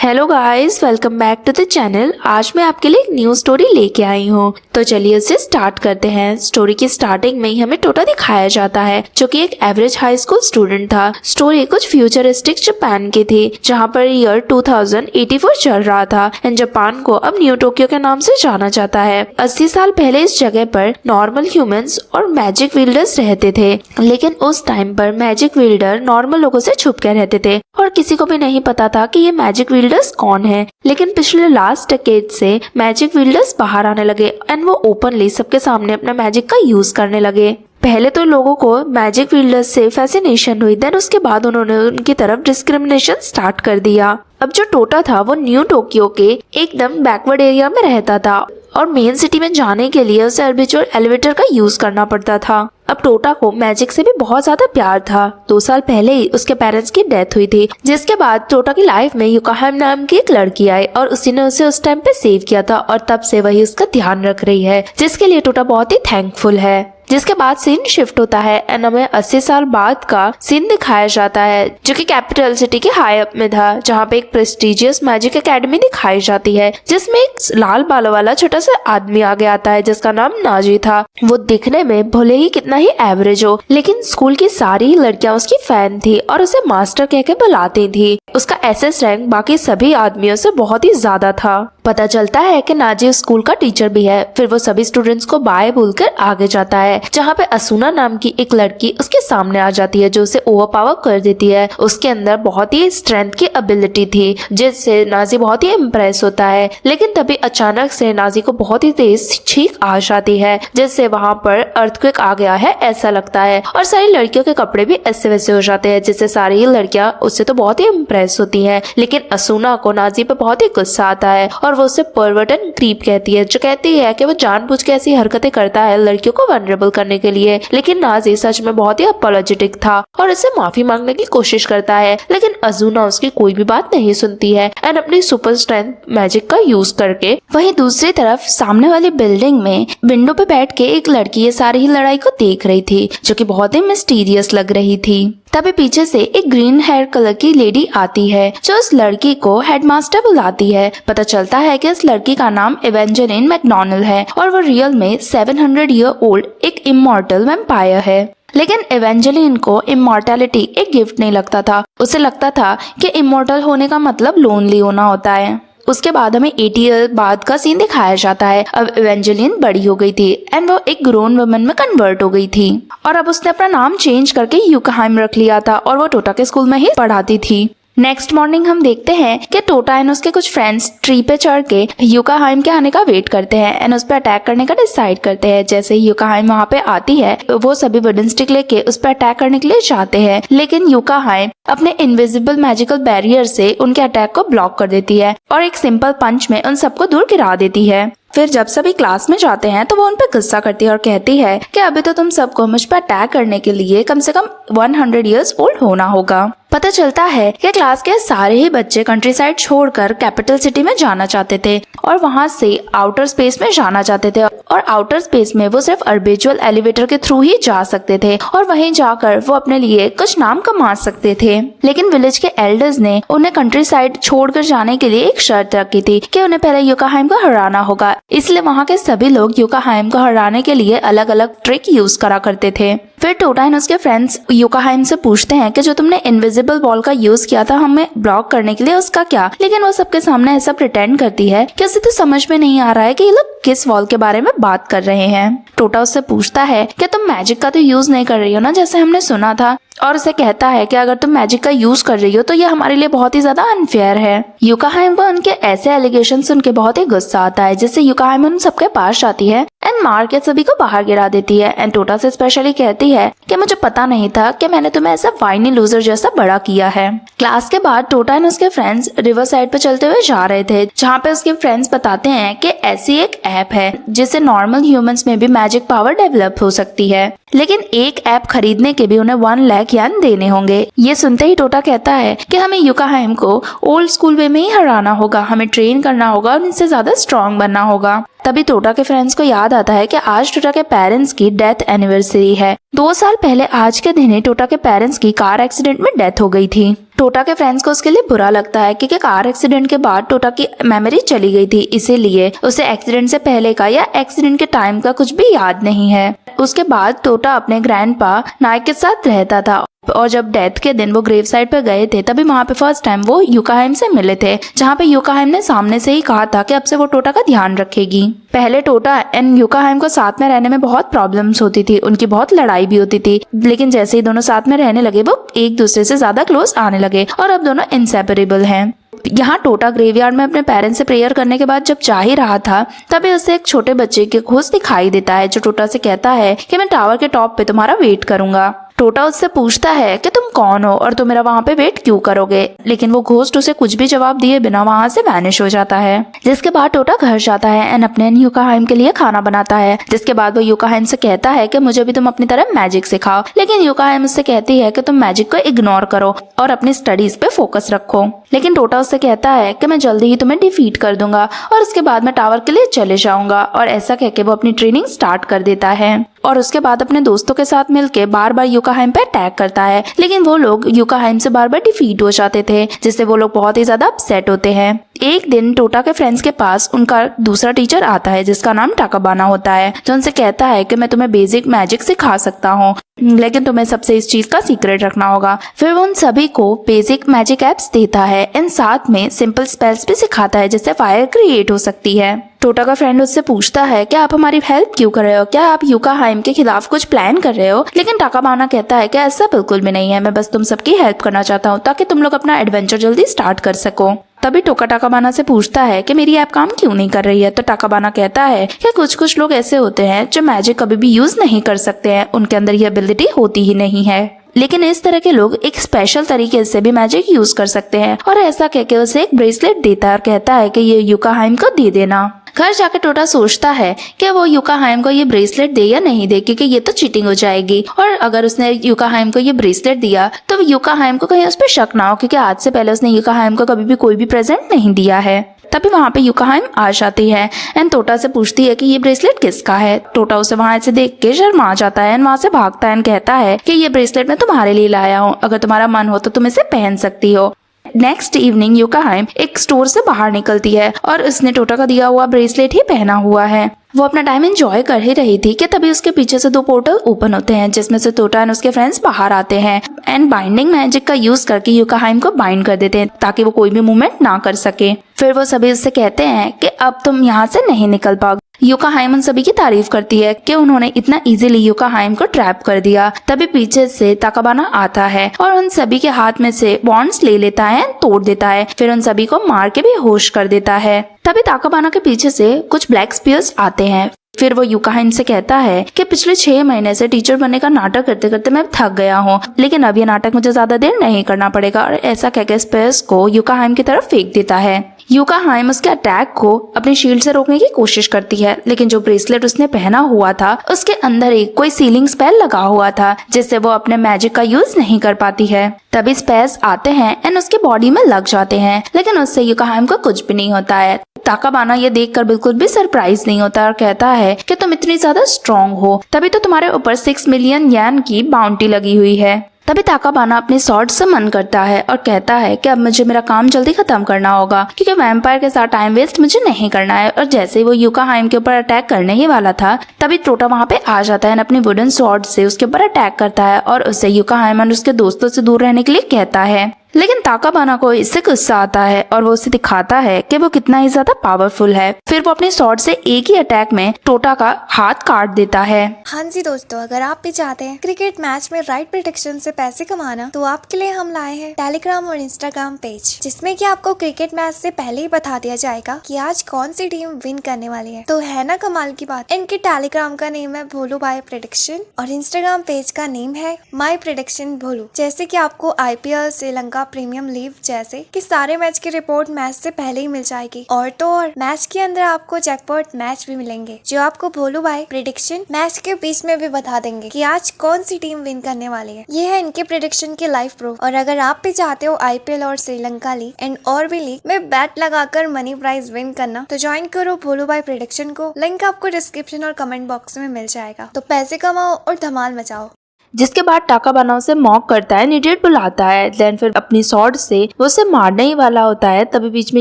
Hello guys, welcome back to the channel. आज मैं आपके लिए एक न्यू स्टोरी लेके आई हूँ। तो चलिए उसे स्टार्ट करते हैं। स्टोरी की स्टार्टिंग में ही हमें टोटा दिखाया जाता है जो कि एक एवरेज हाई स्कूल स्टूडेंट था। स्टोरी कुछ फ्यूचरिस्टिक जापान की थी जहाँ पर ईयर 2084 चल रहा था एंड जापान को अब न्यू टोक्यो के नाम से जाना जाता है। 80 साल पहले इस जगह पर नॉर्मल ह्यूमंस और मैजिक विल्डर्स रहते थे, लेकिन उस टाइम पर मैजिक विल्डर नॉर्मल लोगों से छुप कर रहते थे और किसी को भी नहीं पता था कि ये मैजिक विल्डर्स कौन है। लेकिन पिछले लास्ट डेकेड से मैजिक विल्डर्स बाहर आने लगे एंड वो ओपनली सबके सामने अपना मैजिक का यूज करने लगे। पहले तो लोगों को मैजिक विल्डर्स से फैसिनेशन हुई, देन उसके बाद उन्होंने उनकी तरफ डिस्क्रिमिनेशन स्टार्ट कर दिया। अब जो टोटा था वो न्यू टोक्यो के एकदम बैकवर्ड एरिया में रहता था और मेन सिटी में जाने के लिए उसे अर्बिचुअल एलिवेटर का यूज करना पड़ता था। अब टोटा को मैजिक से भी बहुत ज्यादा प्यार था। 2 साल पहले ही उसके पेरेंट्स की डेथ हुई थी, जिसके बाद टोटा की लाइफ में युकाहाम नाम की एक लड़की आई और उसी ने उसे उस टाइम पे सेव किया था और तब से वही उसका ध्यान रख रही है, जिसके लिए टोटा बहुत ही थैंकफुल है। जिसके बाद सीन शिफ्ट होता है एंड हमें 80 साल बाद का सीन दिखाया जाता है जो कि कैपिटल सिटी के हाई अप में था, जहाँ पे एक प्रेस्टिजियस मैजिक एकेडमी दिखाई जाती है जिसमें एक लाल बालों वाला छोटा सा आदमी आगे आता है जिसका नाम नाजी था। वो दिखने में भले ही कितना ही एवरेज हो, लेकिन स्कूल की सारी लड़कियां उसकी फैन थी और उसे मास्टर कह के बुलाती थी। उसका एसएस रैंक बाकी सभी आदमियों से बहुत ही ज्यादा था। पता चलता है कि नाजी स्कूल का टीचर भी है। फिर वो सभी स्टूडेंट्स को बाय बोलकर आगे जाता है, जहाँ पे असुना नाम की एक लड़की उसके सामने आ जाती है जो उसे ओवरपावर कर देती है। उसके अंदर बहुत ही स्ट्रेंथ की एबिलिटी थी जिससे नाजी बहुत ही इम्प्रेस होता है, लेकिन तभी अचानक से नाजी को बहुत ही तेज छींक आ जाती है जिससे वहाँ पर अर्थक्वेक आ गया है ऐसा लगता है और सारी लड़कियों के कपड़े भी ऐसे वैसे हो जाते हैं, जिससे सारी लड़कियां उससे तो बहुत ही इम्प्रेस होती हैं। लेकिन असुना को नाजी पे बहुत ही गुस्सा आता है और वो उसे परवर्ट एंड क्रीप कहती है, जो कहती है कि वो जानबूझ के ऐसी हरकतें करता है लड़कियों को वनरेबल करने के लिए। लेकिन नाजी सच में बहुत ही अपोलोजेटिक था और इससे माफी मांगने की कोशिश करता है, लेकिन असुना उसकी कोई भी बात नहीं सुनती है एंड अपनी सुपर स्ट्रेंथ मैजिक का यूज करके। वहीं दूसरी तरफ सामने वाली बिल्डिंग में विंडो पे बैठ के एक लड़की ये सारी ही लड़ाई को देख रही थी जो कि बहुत ही मिस्टीरियस लग रही थी। तभी पीछे से एक ग्रीन हेयर कलर की लेडी आती है जो उस लड़की को हेडमास्टर बुलाती है। पता चलता है कि इस लड़की का नाम एवेंजेलिन मैकडॉनल्ड है और वो रियल में 700 ईयर ओल्ड एक इमॉर्टल वैम्पायर है। लेकिन एवेंजेलिन को इमॉर्टैलिटी एक गिफ्ट नहीं लगता था। उसे लगता था कि इमॉर्टल होने का मतलब लोनली होना होता है। उसके बाद हमें 80 ईयर बाद का सीन दिखाया जाता है। अब एवेंजेलिन बड़ी हो गई थी एंड वो एक ग्रोन वुमन में कन्वर्ट हो गई थी और अब उसने अपना नाम चेंज करके युकाहाम रख लिया था और वो टोटा के स्कूल में ही पढ़ाती थी। नेक्स्ट मॉर्निंग हम देखते हैं कि टोटा एंड उसके कुछ फ्रेंड्स ट्री पे चढ़ के युकाहाम के आने का वेट करते हैं एंड उस पर अटैक करने का डिसाइड करते हैं। जैसे ही युकाहाम वहाँ पे आती है वो सभी वुडन स्टिक लेके उस पर अटैक करने के लिए जाते हैं, लेकिन युकाहाम अपने इनविजिबल मैजिकल बैरियर से उनके अटैक को ब्लॉक कर देती है और एक सिंपल पंच में उन सबको दूर गिरा देती है। फिर जब सभी क्लास में जाते हैं तो वो उन पर गुस्सा करती है और कहती है कि अभी तो तुम सबको मुझ पर अटैक करने के लिए कम से कम 100 इयर्स ओल्ड होना होगा। पता चलता है कि क्लास के सारे ही बच्चे कंट्री साइड छोड़कर कैपिटल सिटी में जाना चाहते थे और वहाँ से आउटर स्पेस में जाना चाहते थे और आउटर स्पेस में वो सिर्फ अर्बिचुअल एलिवेटर के थ्रू ही जा सकते थे और वहीं जाकर वो अपने लिए कुछ नाम कमा सकते थे। लेकिन विलेज के एल्डर्स ने उन्हें कंट्री साइड छोड़कर जाने के लिए एक शर्त रखी थी कि उन्हें पहले युकाहाम को हराना होगा, इसलिए वहाँ के सभी लोग युकाहाम को हराने के लिए अलग अलग ट्रिक यूज करा करते थे। फिर टोटा एंड उसके फ्रेंड्स युकाहाम से पूछते हैं कि जो तुमने इनविजिबल वॉल का यूज किया था हमें ब्लॉक करने के लिए उसका क्या, लेकिन वो सबके सामने ऐसा प्रिटेंड करती है कि उसे तो समझ में नहीं आ रहा है कि ये लोग किस वॉल के बारे में बात कर रहे हैं। टोटा उससे पूछता है कि तुम मैजिक का तो यूज नहीं कर रही हो ना जैसे हमने सुना था, और उसे कहता है कि अगर तुम मैजिक का यूज कर रही हो तो ये हमारे लिए बहुत ही ज्यादा अनफेयर है। युकाहाम को उनके ऐसे एलिगेशन सुन के बहुत ही गुस्सा आता है, जिससे युकाहाम उन सबके पास आती है एंड मार के सभी को बाहर गिरा देती है एंड टोटा से स्पेशली कहती है कि मुझे पता नहीं था कि मैंने तुम्हें ऐसा वाइनी लूजर जैसा बड़ा किया है। क्लास के बाद टोटा एंड उसके फ्रेंड्स रिवर साइड पे चलते हुए जा रहे थे, जहाँ पे उसके फ्रेंड्स बताते हैं कि ऐसी एक ऐप है जिससे नॉर्मल ह्यूमंस में भी मैजिक पावर डेवलप हो सकती है, लेकिन एक ऐप खरीदने के भी उन्हें 1 लाख यान देने होंगे। ये सुनते ही टोटा कहता है कि हमें युकाहाम को ओल्ड स्कूल वे में ही हराना होगा, हमें ट्रेन करना होगा और इनसे ज्यादा स्ट्रॉन्ग बनना होगा। तभी टोटा के फ्रेंड्स को याद आता है कि आज टोटा के पेरेंट्स की डेथ एनिवर्सरी है। 2 साल पहले आज के दिन ही टोटा के पेरेंट्स की कार एक्सीडेंट में डेथ हो गई थी। टोटा के फ्रेंड्स को उसके लिए बुरा लगता है क्योंकि कार एक्सीडेंट के बाद टोटा की मेमोरी चली गई थी, इसीलिए उसे एक्सीडेंट से पहले का या एक्सीडेंट के टाइम का कुछ भी याद नहीं है। उसके बाद टोटा अपने ग्रैंडपा नाइक के साथ रहता था और जब डेथ के दिन वो ग्रेव साइड पे गए थे तभी वहाँ पे फर्स्ट टाइम वो यूकाहाइम से मिले थे, जहाँ पे यूकाहाइम ने सामने से ही कहा था कि अब से वो टोटा का ध्यान रखेगी। पहले टोटा एंड यूकाहाइम को साथ में रहने में बहुत प्रॉब्लम्स होती थी, उनकी बहुत लड़ाई भी होती थी, लेकिन जैसे ही दोनों साथ में रहने लगे वो एक दूसरे से ज्यादा क्लोज आने लगे और अब दोनों इंसेपरेबल हैं। यहाँ टोटा ग्रेवयार्ड में अपने पेरेंट्स से प्रेयर करने के बाद जब जा ही रहा था तभी उसे एक छोटे बच्चे की घोस्ट दिखाई देता है जो टोटा से कहता है कि मैं टावर के टॉप पे तुम्हारा वेट करूंगा। टोटा उससे पूछता है कि तुम कौन हो और तुम मेरा वहाँ पे वेट क्यों करोगे, लेकिन वो घोस्ट उसे कुछ भी जवाब दिए बिना वहाँ से वैनिश हो जाता है। जिसके बाद टोटा घर जाता है एंड अपने यूकाहाइम के लिए खाना बनाता है। जिसके बाद वो यूकाहाइम से कहता है कि मुझे भी तुम अपनी तरह मैजिक सिखाओ, लेकिन यूकाहाइम उससे कहती है कि तुम मैजिक को इग्नोर करो और अपनी स्टडीज पे फोकस रखो। लेकिन टोटा उससे कहता है कि मैं जल्दी ही तुम्हें डिफीट कर दूंगा और उसके बाद मैं टावर के लिए चले जाऊंगा, और ऐसा कहके वो अपनी ट्रेनिंग स्टार्ट कर देता है और उसके बाद अपने दोस्तों के साथ मिलके बार बार यूकाहाइम पे अटैक करता है, लेकिन वो लोग यूकाहाइम से बार बार डिफीट हो जाते थे, जिससे वो लोग बहुत ही ज्यादा अपसेट होते हैं। एक दिन टोटा के फ्रेंड्स के पास उनका दूसरा टीचर आता है जिसका नाम टाकाबाना होता है, जो उनसे कहता है कि मैं तुम्हें बेसिक मैजिक सिखा सकता हूँ, लेकिन तुम्हें सबसे इस चीज का सीक्रेट रखना होगा। फिर वो उन सभी को बेसिक मैजिक एप्स देता है एंड साथ में सिंपल स्पेल्स भी सिखाता है जिससे फायर क्रिएट हो सकती है। टोटा का फ्रेंड उससे पूछता है कि आप हमारी हेल्प क्यों कर रहे हो, क्या आप यूकाहाइम के खिलाफ कुछ प्लान कर रहे हो, लेकिन टाकाबाना कहता है कि ऐसा बिल्कुल भी नहीं है, मैं बस तुम सबकी हेल्प करना चाहता हूँ ताकि तुम लोग अपना एडवेंचर जल्दी स्टार्ट कर सको। तभी टोका टाकाबाना से पूछता है कि मेरी ऐप काम क्यों नहीं कर रही है, तो टाकाबाना कहता है कि कुछ लोग ऐसे होते हैं जो मैजिक कभी भी यूज नहीं कर सकते हैं, उनके अंदर ये एबिलिटी होती ही नहीं है, लेकिन इस तरह के लोग एक स्पेशल तरीके से भी मैजिक यूज कर सकते हैं। और ऐसा कहकर उसे एक ब्रेसलेट देता है और कहता है कि ये यूकाहाइम को दे देना। घर जाकर टोटा सोचता है कि वो यूकाहाइम को ये ब्रेसलेट दे या नहीं दे, क्योंकि ये तो चीटिंग हो जाएगी, और अगर उसने यूकाहाइम को ये ब्रेसलेट दिया तो यूकाहाइम को कहीं उस पर शक ना हो, क्योंकि आज से पहले उसने यूकाहाइम को कभी भी कोई भी प्रेजेंट नहीं दिया है। तभी वहाँ पे यूकाहाइम आ जाती है एंड टोटा से पूछती है कि ये ब्रेसलेट किसका है। टोटा उसे वहाँ से देख के शर्मा जाता है एंड वहाँ से भागता है एंड कहता है कि ये ब्रेसलेट मैं तुम्हारे लिए लाया हूँ, अगर तुम्हारा मन हो तो तुम इसे पहन सकती हो। नेक्स्ट इवनिंग यूकाहाइम एक स्टोर से बाहर निकलती है और उसने टोटा का दिया हुआ ब्रेसलेट ही पहना हुआ है। वो अपना टाइम एंजॉय कर ही रही थी कि तभी उसके पीछे से 2 पोर्टल ओपन होते हैं जिसमें से टोटा एंड उसके फ्रेंड्स बाहर आते हैं एंड बाइंडिंग मैजिक का यूज करके यूकाहाइम को बाइंड कर देते हैं ताकि वो कोई भी मूवमेंट ना कर सके। फिर वो सभी उससे कहते हैं कि अब तुम यहाँ से नहीं निकल पाओगे। यूकाहाइम उन सभी की तारीफ करती है कि उन्होंने इतना इजीली यूकाहाइम को ट्रैप कर दिया। तभी पीछे से टाकाबाना आता है और उन सभी के हाथ में से बॉन्ड्स ले लेता है, तोड़ देता है, फिर उन सभी को मार के भी होश कर देता है। तभी टाकाबाना के पीछे से कुछ ब्लैक स्पीयर्स आते हैं। फिर वो यूकाहाइम से कहता है कि पिछले 6 महीने से टीचर बनने का नाटक करते करते मैं थक गया हूँ, लेकिन अब ये नाटक मुझे ज्यादा देर नहीं करना पड़ेगा, और ऐसा कहकर स्पेयर्स को यूकाहाइम की तरफ फेंक देता है। यूकाहाइम उसके अटैक को अपनी शील्ड से रोकने की कोशिश करती है, लेकिन जो ब्रेसलेट उसने पहना हुआ था उसके अंदर एक कोई सीलिंग स्पेल लगा हुआ था जिससे वो अपने मैजिक का यूज नहीं कर पाती है। तभी स्पेयर्स आते हैं एंड उसके बॉडी में लग जाते हैं, लेकिन उससे यूकाहाइम को कुछ भी नहीं होता है। टाकाबाना ये देखकर बिल्कुल भी सरप्राइज नहीं होता और कहता है कि तुम इतनी ज्यादा स्ट्रॉन्ग हो, तभी तो तुम्हारे ऊपर 6 मिलियन येन की बाउंटी लगी हुई है। तभी टाकाबाना अपनी स्वॉर्ड से मन करता है और कहता है कि अब मुझे मेरा काम जल्दी खत्म करना होगा, क्योंकि वैम्पायर के साथ टाइम वेस्ट मुझे नहीं करना है। और जैसे ही वो यूकाहाइम के ऊपर अटैक करने ही वाला था तभी टोटा वहाँ पे आ जाता है, अपनी वुडन स्वॉर्ड से उसके ऊपर अटैक करता है और उससे यूकाहाइम और उसके दोस्तों से दूर रहने के लिए कहता है। लेकिन टाकाबाना को इससे गुस्सा आता है और वो उसे दिखाता है कि वो कितना ही ज्यादा पावरफुल है। फिर वो अपने स्वॉर्ड से एक ही अटैक में टोटा का हाथ काट देता है। हाँ जी दोस्तों, अगर आप भी चाहते हैं क्रिकेट मैच में राइट प्रेडिक्शन से पैसे कमाना, तो आपके लिए हम लाए हैं टेलीग्राम और इंस्टाग्राम पेज, जिसमें कि आपको क्रिकेट मैच से पहले ही बता दिया जाएगा कि आज कौन सी टीम विन करने वाली है। तो है ना कमाल की बात। इनके टेलीग्राम का नेम है भोलू बाय प्रेडिक्शन और इंस्टाग्राम पेज का नेम है माई प्रेडिक्शन भोलू। जैसे कि आपको IPL, श्रीलंका प्रीमियम लीव जैसे कि सारे मैच की रिपोर्ट मैच से पहले ही मिल जाएगी। और तो और मैच के अंदर आपको जैकपॉट मैच भी मिलेंगे जो आपको भोलू भाई प्रिडिक्शन मैच के बीच में भी बता देंगे कि आज कौन सी टीम विन करने वाली है। ये है इनके प्रिडिक्शन के लाइव प्रूफ। और अगर आप भी चाहते हो IPL और श्रीलंका लीग एंड और भी लीग में बैट लगाकर मनी प्राइज विन करना तो ज्वाइन करो भोलू भाई प्रिडिक्शन को। लिंक आपको डिस्क्रिप्शन और कमेंट बॉक्स में मिल जाएगा। तो पैसे कमाओ और धमाल मचाओ। जिसके बाद टाकाबाना उसे मॉक करता है, निडेट बुलाता है, देन फिर अपनी स्वॉर्ड से वो उसे मारने ही वाला होता है, तभी बीच में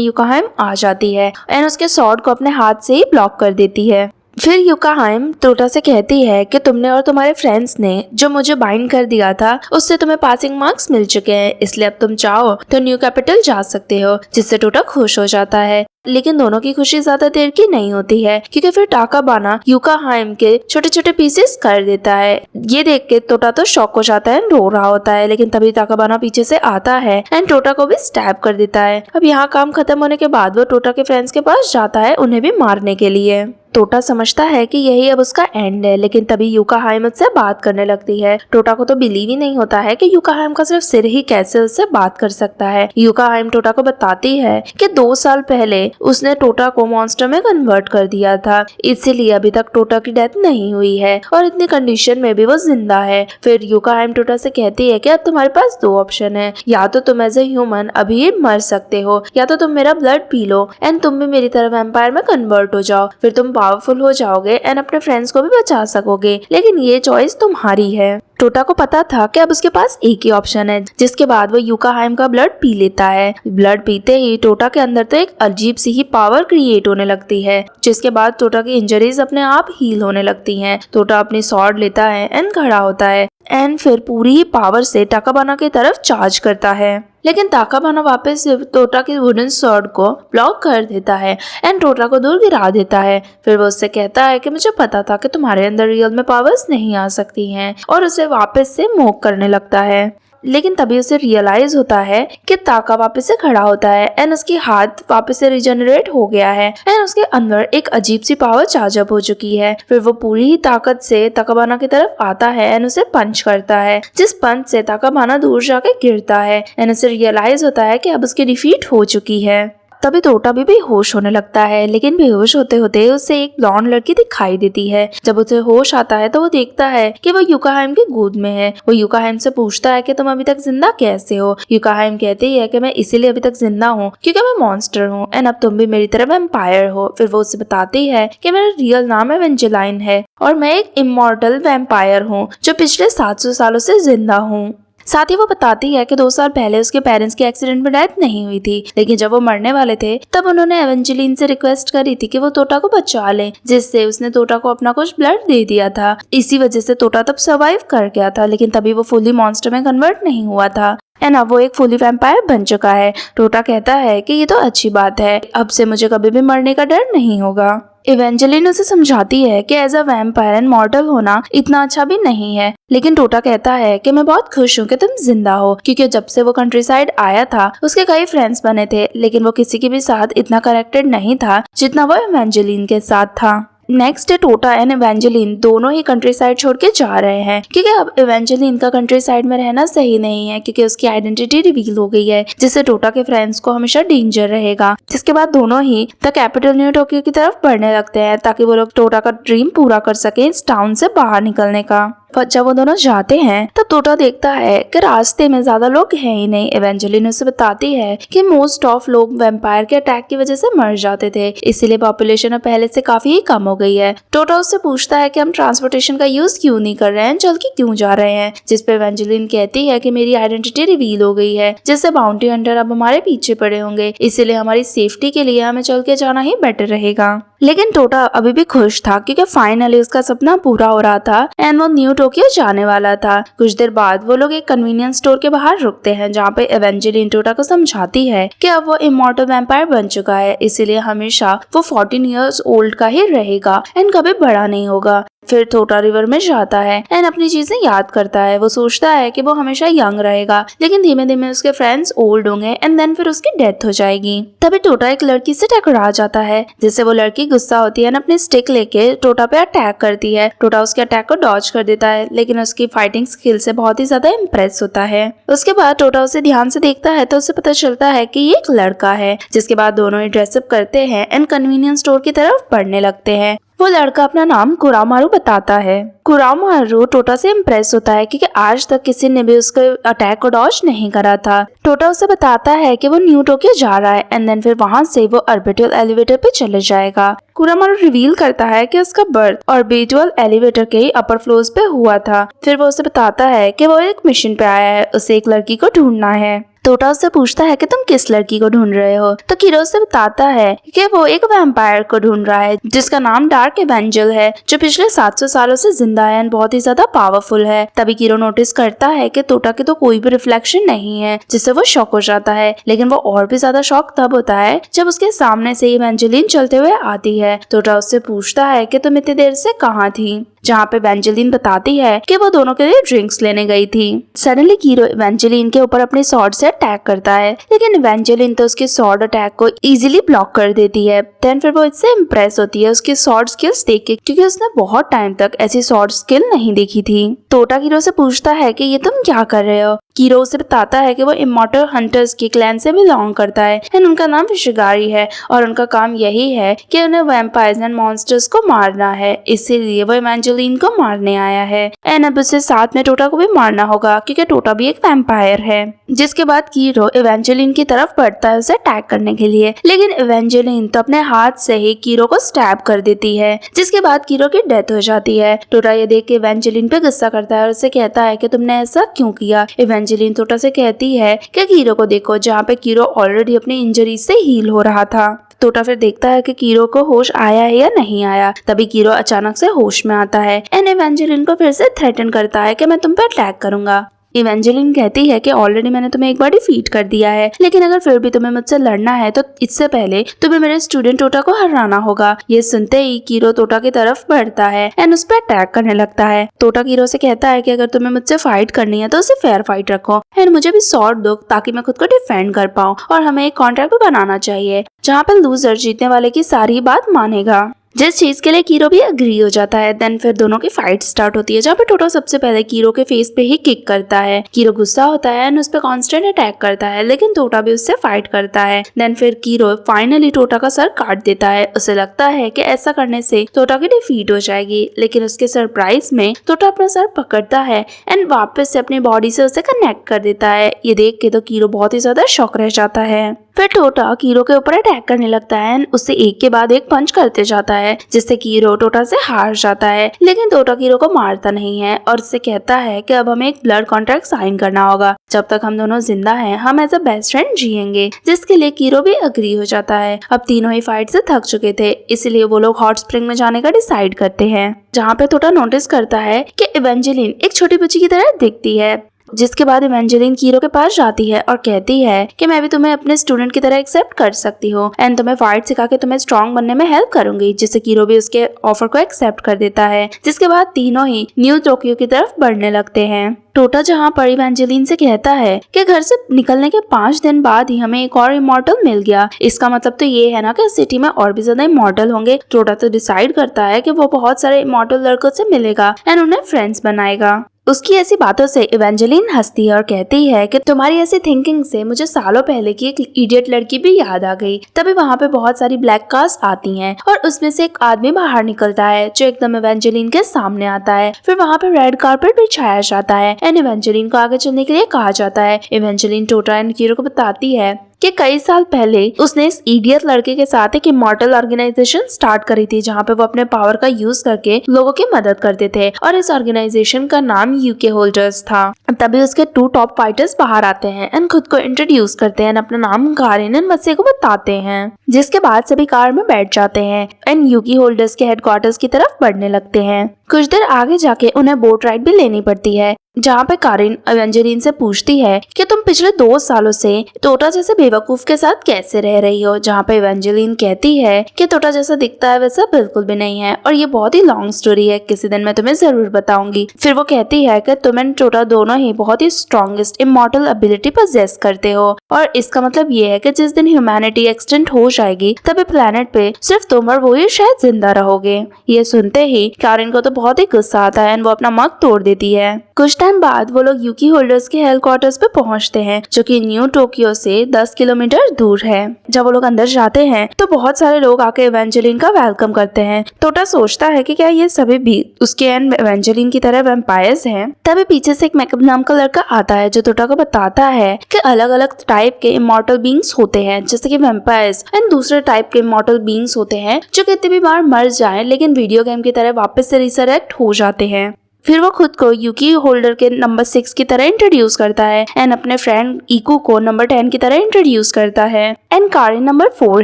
युकाहाइम आ जाती है एंड उसके स्वॉर्ड को अपने हाथ से ही ब्लॉक कर देती है। फिर युकाहाइम टोटा से कहती है कि तुमने और तुम्हारे फ्रेंड्स ने जो मुझे बाइंड कर दिया था उससे तुम्हें पासिंग मार्क्स मिल चुके हैं, इसलिए अब तुम चाहो तो न्यू कैपिटल जा सकते हो, जिससे टोटा खुश हो जाता है। लेकिन दोनों की खुशी ज्यादा देर की नहीं होती है क्योंकि फिर टाकाबाना युकाहाइम के छोटे छोटे पीसेस कर देता है। ये देख के टोटा तो शॉक हो जाता है, रो रहा होता है, लेकिन तभी टाकाबाना पीछे से आता है एंड टोटा को भी स्टैब कर देता है। अब यहाँ काम खत्म होने के बाद वो टोटा के फ्रेंड्स के पास जाता है उन्हें भी मारने के लिए। टोटा समझता है कि यही अब उसका एंड है, लेकिन तभी युकाहाइम उससे बात करने लगती है। टोटा को तो बिलीव ही नहीं होता है कि युकाहाइम का सिर्फ सिर ही कैसे उससे बात कर सकता है। युकाहाइम टोटा को बताती है कि 2 साल पहले उसने टोटा को मॉन्स्टर में कन्वर्ट कर दिया था, इसीलिए अभी तक टोटा की डेथ नहीं हुई है और इतनी कंडीशन में भी वो जिंदा है। फिर युकाहाइम टोटा से कहती है कि अब तुम्हारे पास 2 ऑप्शन है, या तो तुम एज ए ह्यूमन अभी मर सकते हो या तो तुम मेरा ब्लड पी लो एंड तुम भी मेरी तरह वैम्पायर में कन्वर्ट हो जाओ, फिर तुम पावरफुल हो जाओगे एंड अपने फ्रेंड्स को भी बचा सकोगे, लेकिन ये चॉइस तुम्हारी है। टोटा को पता था कि अब उसके पास एक ही ऑप्शन है, जिसके बाद वो युकाहाइम का ब्लड पी लेता है। ब्लड पीते ही टोटा के अंदर तो एक अजीब सी ही पावर क्रिएट होने लगती है, जिसके बाद टोटा की इंजरीज अपने आप हील होने लगती हैं। टोटा अपनी स्वॉर्ड लेता है एंड खड़ा होता है एंड फिर पूरी ही पावर से टाकाबाना की तरफ चार्ज करता है, लेकिन टाकाबाना वापस टोटा के वुडन स्वॉर्ड को ब्लॉक कर देता है एंड टोटा को दूर गिरा देता है। फिर वो उससे कहता है कि मुझे पता था कि तुम्हारे अंदर रियल में पावर्स नहीं आ सकती हैं, और उसे वापस से मॉक करने लगता है। लेकिन तभी उसे रियलाइज होता है कि ताका वापस से खड़ा होता है एंड उसकी हाथ वापस से रिजेनरेट हो गया है एंड उसके अंदर एक अजीब सी पावर चार्ज अप हो चुकी है। फिर वो पूरी ही ताकत से ताकाबाना की तरफ आता है एंड उसे पंच करता है, जिस पंच से ताकाबाना दूर जाके गिरता है एंड उसे रियलाइज होता है कि अब उसकी डिफीट हो चुकी है। तभी टोटा भी बेहोश होने लगता है, लेकिन बेहोश होते होते उसे एक ब्लॉन्ड लड़की दिखाई देती है। जब उसे होश आता है तो वो देखता है कि वो युकाहाइम की गोद में है। वो युकाहाइम से पूछता है कि तुम अभी तक जिंदा कैसे हो। युकाहाइम कहती है कि मैं इसीलिए अभी तक जिंदा हूँ क्योंकि मैं मॉन्स्टर हूँ एंड अब तुम भी मेरी तरह वैम्पायर हो। फिर वो उसे बताती है कि मेरा रियल नाम एवेंजेलाइन है और मैं एक इमॉर्टल वैम्पायर हूँ जो पिछले 700 सालों से जिंदा हूँ। साथ ही वो बताती है कि 2 साल पहले उसके पेरेंट्स की एक्सीडेंट में डेथ नहीं हुई थी, लेकिन जब वो मरने वाले थे तब उन्होंने एवेंजेलिन से रिक्वेस्ट करी थी कि वो टोटा को बचा ले, जिससे उसने टोटा को अपना कुछ ब्लड दे दिया था। इसी वजह से टोटा तब सर्वाइव कर गया था, लेकिन तभी वो फुली मॉन्स्टर में कन्वर्ट नहीं हुआ था एंड अब वो एक फुली वैम्पायर बन चुका है। टोटा कहता है कि ये तो अच्छी बात है, अब से मुझे कभी भी मरने का डर नहीं होगा। इवेंजेलिन उसे समझाती है कि as a vampire and mortal होना इतना अच्छा भी नहीं है, लेकिन टोटा कहता है कि मैं बहुत खुश हूँ कि तुम जिंदा हो, क्योंकि जब से वो कंट्री साइड आया था उसके कई फ्रेंड्स बने थे, लेकिन वो किसी के भी साथ इतना कनेक्टेड नहीं था जितना वो इवेंजेलिन के साथ था। नेक्स्ट डे टोटा एंड इवेंजेलिन दोनों ही कंट्री साइड छोड़ के जा रहे हैं, क्योंकि अब इवेंजेलिन का कंट्री साइड में रहना सही नहीं है, क्योंकि उसकी आइडेंटिटी रिवील हो गई है, जिससे टोटा के फ्रेंड्स को हमेशा डेंजर रहेगा। जिसके बाद दोनों ही द कैपिटल न्यू टोक्यो की तरफ बढ़ने लगते हैं ताकि वो लोग टोटा का ड्रीम पूरा कर सके इस टाउन से बाहर निकलने का। जब वो दोनों जाते हैं तब टोटा देखता है कि रास्ते में ज्यादा लोग हैं ही नहीं। इवेंजेलिन उसे बताती है कि मोस्ट ऑफ लोग वैम्पायर के अटैक की वजह से मर जाते थे, इसीलिए पॉपुलेशन अब पहले से काफी ही कम हो गई है। टोटा उससे पूछता है कि हम ट्रांसपोर्टेशन का यूज क्यों नहीं कर रहे हैं, चल के क्यों जा रहे हैं, जिस पे इवेंजेलिन कहती है कि मेरी आइडेंटिटी रिवील हो गई है, जिससे बाउंटी हंटर अब हमारे पीछे पड़े होंगे, इसीलिए हमारी सेफ्टी के लिए हमें चल के जाना ही बेटर रहेगा। लेकिन टोटा अभी भी खुश था क्योंकि फाइनली उसका सपना पूरा हो रहा था एंड वो न्यू टोक्यो जाने वाला था। कुछ देर बाद वो लोग एक कन्वीनियंस स्टोर के बाहर रुकते हैं, जहाँ पे इवेंजेलिन टोटा को समझाती है कि अब वो इमॉर्टल वैम्पायर बन चुका है, इसीलिए हमेशा वो 14 इयर्स ओल्ड का ही रहेगा एंड कभी बड़ा नहीं होगा। फिर टोटा रिवर में जाता है एंड अपनी चीजें याद करता है। वो सोचता है कि वो हमेशा यंग रहेगा, लेकिन धीमे धीमे उसके फ्रेंड्स ओल्ड होंगे एंड देन फिर उसकी डेथ हो जाएगी। तभी टोटा एक लड़की से टकरा जाता है, जिससे वो लड़की गुस्सा होती है और अपनी स्टिक लेके टोटा पे अटैक करती है। टोटा उसके अटैक को डॉज कर देता है, लेकिन उसकी फाइटिंग स्किल से बहुत ही ज्यादा इम्प्रेस होता है। उसके बाद टोटा उसे ध्यान से देखता है तो उसे पता चलता है कि ये एक लड़का है। जिसके बाद दोनों ही ड्रेसअप करते हैं एंड कन्वीनियंस स्टोर की तरफ बढ़ने लगते हैं। वो लड़का अपना नाम कुरामारू बताता है। कुरामारू टोटा से इम्प्रेस होता है क्योंकि आज तक किसी ने भी उसके अटैक को डॉज नहीं करा था। टोटा उसे बताता है कि वो न्यू टोक्यो जा रहा है एंड देन फिर वहाँ से वो ऑर्बिटल एलिवेटर पे चले जाएगा। कुरामारू रिवील करता है कि उसका बर्थ ऑर्बिटल एलिवेटर के अपर फ्लोर्स पे हुआ था। फिर वो उसे बताता है कि वो एक मिशन पे आया है, उसे एक लड़की को ढूंढना है। टोटा उससे पूछता है कि तुम किस लड़की को ढूंढ रहे हो, तो कीरो उसे बताता है कि वो एक वैम्पायर को ढूंढ रहा है जिसका नाम डार्क एवेंजल है, जो पिछले 700 सालों से जिंदा है, बहुत ही ज्यादा पावरफुल है। तभी कीरो नोटिस करता है कि टोटा की तो कोई भी रिफ्लेक्शन नहीं है, जिससे वो शॉक हो जाता है। लेकिन वो और भी ज्यादा शॉक तब होता है जब उसके सामने से एवेंजेलिन चलते हुए आती है। टोटा उससे पूछता है कि तुम इतनी देर से कहाँ थी, जहाँ पे एवेंजेलिन बताती है कि वो दोनों के लिए ड्रिंक्स लेने गई थी। सडनली कीरो एवेंजेलिन के ऊपर अपने स्वॉर्ड से अटैक करता है, लेकिन एवेंजेलिन तो उसके स्वॉर्ड अटैक को इजीली ब्लॉक कर देती है। देन फिर वो इससे इम्प्रेस होती है उसकी स्वॉर्ड स्किल्स देख के, क्योंकि उसने बहुत टाइम तक ऐसी स्वॉर्ड स्किल नहीं देखी थी। टोटा कीरो से पूछता है कि ये तुम क्या कर रहे हो। कीरो उसे बताता है कि वो इमॉर्टल हंटर्स के क्लैन से बिलोंग करता है एंड उनका नाम शिगारी है और उनका काम यही है कि उन्हें वैम्पायर्स एंड मॉन्स्टर्स को मारना है, इसीलिए वो एवेंजेलिन को मारने आया है एंड अब उसे साथ में टोटा को भी मारना होगा क्योंकि टोटा भी एक वैम्पायर है। जिसके बाद कीरो एवेंजेलिन की तरफ बढ़ता है उसे अटैक करने के लिए, लेकिन एवेंजेलिन तो अपने हाथ से ही कीरो को स्टैब कर देती है, जिसके बाद कीरो की डेथ हो जाती है। टोटा ये देख के एवेंजेलिन पे गुस्सा करता है और उसे कहता है कि तुमने ऐसा क्यों किया। एवेंजेलिन टोटा से कहती है कि कीरो को देखो, जहाँ पे कीरो ऑलरेडी अपनी इंजरी से हील हो रहा था। टोटा फिर देखता है कि कीरो को होश आया है या नहीं आया। तभी कीरो अचानक से होश में आता है एंड एवेंजेलिन को फिर से थ्रेटन करता है कि मैं तुम पे अटैक करूंगा। इवेंजेलिन कहती है कि ऑलरेडी मैंने तुम्हें एक बार डिफीट कर दिया है, लेकिन अगर फिर भी तुम्हें मुझसे लड़ना है तो इससे पहले तुम्हें मेरे स्टूडेंट टोटा को हराना होगा। ये सुनते ही कीरो टोटा की तरफ बढ़ता है एंड उस पर अटैक करने लगता है। टोटा कीरो से कहता है कि अगर तुम्हें मुझसे फाइट करनी है तो उसे फेयर फाइट रखो एंड मुझे भी स्वॉर्ड दो ताकि मैं खुद को डिफेंड कर पाऊँ, और हमें एक कॉन्ट्रैक्ट भी बनाना चाहिए जहाँ पे लूजर जीतने वाले की सारी बात मानेगा, जिस चीज के लिए कीरो भी अग्री हो जाता है। देन फिर दोनों की फाइट स्टार्ट होती है, जहाँ पे टोटा सबसे पहले कीरो के फेस पे ही किक करता है। कीरो गुस्सा होता है एंड उस पे कांस्टेंट अटैक करता है, लेकिन टोटा भी उससे फाइट करता है। देन फिर कीरो फाइनली टोटा का सर काट देता है। उसे लगता है कि ऐसा करने से टोटा की डिफीट हो जाएगी, लेकिन उसके सरप्राइज में टोटा अपना सर पकड़ता है एंड वापस से अपनी बॉडी से उसे कनेक्ट कर देता है। ये देख के तो कीरो बहुत ही ज्यादा शॉक रह जाता है। फिर टोटा कीरो के ऊपर अटैक करने लगता है एंड उससे एक के बाद एक पंच करते जाता है, जिससे कीरो टोटा से हार जाता है। लेकिन टोटा कीरो को मारता नहीं है और उससे कहता है कि अब हमें एक ब्लड कॉन्ट्रैक्ट साइन करना होगा। जब तक हम दोनों जिंदा हैं हम एज अ बेस्ट फ्रेंड जिएंगे, जिसके लिए कीरो भी अग्री हो जाता है। अब तीनों ही फाइट से थक चुके थे, इसलिए वो लोग हॉट स्प्रिंग में जाने का डिसाइड करते हैं, जहाँ पे टोटा नोटिस करता है कि एवेंजेलिन एक छोटी बच्ची की तरह दिखती है। जिसके बाद एवेंजेलिन कीरो के पास जाती है और कहती है कि मैं भी तुम्हें अपने स्टूडेंट की तरह एक्सेप्ट कर सकती हूँ एंड तुम्हें फाइट सिखा के तुम्हें स्ट्रॉन्ग बनने में हेल्प करूंगी, जिससे कीरो भी उसके ऑफर को एक्सेप्ट कर देता है। जिसके बाद तीनों ही न्यू टोक्यो की तरफ बढ़ने लगते हैं। टोटा जहाँ पर एवेंजेलिन से कहता है कि घर से निकलने के 5 दिन बाद ही हमें एक और इमॉर्टल मिल गया, इसका मतलब तो ये है ना कि सिटी में और भी ज्यादा इमॉर्टल होंगे। टोटा तो डिसाइड करता है कि वो बहुत सारे इमॉर्टल लड़कों से मिलेगा एंड उन्हें फ्रेंड्स बनाएगा। उसकी ऐसी बातों से एवेंजेलिन हंसती है और कहती है कि तुम्हारी ऐसी थिंकिंग से मुझे सालों पहले की एक इडियट लड़की भी याद आ गई। तभी वहाँ पे बहुत सारी ब्लैक कार्स आती हैं और उसमें से एक आदमी बाहर निकलता है जो एकदम एवेंजेलिन के सामने आता है। फिर वहाँ पे रेड कारपेट बिछाया जाता है एंड एवेंजेलिन को आगे चलने के लिए कहा जाता है। एवेंजेलिन टोटा एंड कीरो को बताती है कि कई साल पहले उसने इस इडियट लड़के के साथ एक इमॉर्टल ऑर्गेनाइजेशन स्टार्ट करी थी, जहाँ पे वो अपने पावर का यूज करके लोगों की मदद करते थे, और इस ऑर्गेनाइजेशन का नाम यूके होल्डर्स था। तभी उसके 2 टॉप फाइटर्स बाहर आते हैं एंड खुद को इंट्रोड्यूस करते हैं, अपना नाम गारेन एंड मत्से को बताते हैं। जिसके बाद सभी कार में बैठ जाते हैं एंड यूके होल्डर्स के हेडक्वार्टर्स की तरफ बढ़ने लगते हैं। कुछ देर आगे जाके उन्हें बोट राइड भी लेनी पड़ती है, जहाँ पे कारिन एवेंजेलिन से पूछती है कि तुम पिछले 2 सालों से टोटा जैसे बेवकूफ के साथ कैसे रह रही हो, जहाँ पे एवेंजेलिन कहती है कि टोटा जैसा दिखता है वैसा बिल्कुल भी नहीं है और ये बहुत ही लॉन्ग स्टोरी है, किसी दिन मैं तुम्हें जरूर बताऊंगी। फिर वो कहती है कि तुम एंड टोटा दोनों ही बहुत ही स्ट्रॉन्गेस्ट इमॉर्टल एबिलिटी पोजेस करते हो और इसका मतलब ये है कि जिस दिन ह्यूमैनिटी एक्सटेंट हो जाएगी तभी प्लेनेट पे सिर्फ तुम और वो ही शायद जिंदा रहोगे। ये सुनते ही कारिन को तो बहुत ही गुस्सा आता है और वो अपना मग तोड़ देती है। कुछ टाइम बाद वो लोग यूकी होल्डर्स के हेडक्वार्टर्स पे पहुंचते हैं, जो कि न्यू टोक्यो से 10 किलोमीटर दूर है। जब वो लोग अंदर जाते हैं तो बहुत सारे लोग आके एवेंजेलिन का वेलकम करते हैं। टोटा सोचता है कि क्या ये सभी भी उसके एंड एवेंजेलिन की तरह वैम्पायर्स हैं। तभी पीछे से एक मेकअप नाम का लड़का आता है जो टोटा को बताता है कि अलग अलग टाइप के इमॉर्टल बींग्स होते हैं, जैसे कि वैम्पायर्स एंड दूसरे टाइप के इमॉर्टल बींग्स होते हैं जो कितनी भी बार मर जाए लेकिन वीडियो गेम की तरह वापस से रिसरेक्ट हो जाते हैं। फिर वो खुद को यूकी होल्डर के नंबर 6 की तरह इंट्रोड्यूस करता है एंड अपने फ्रेंड इकू को नंबर 10 की तरह इंट्रोड्यूस करता है एंड कारिन नंबर 4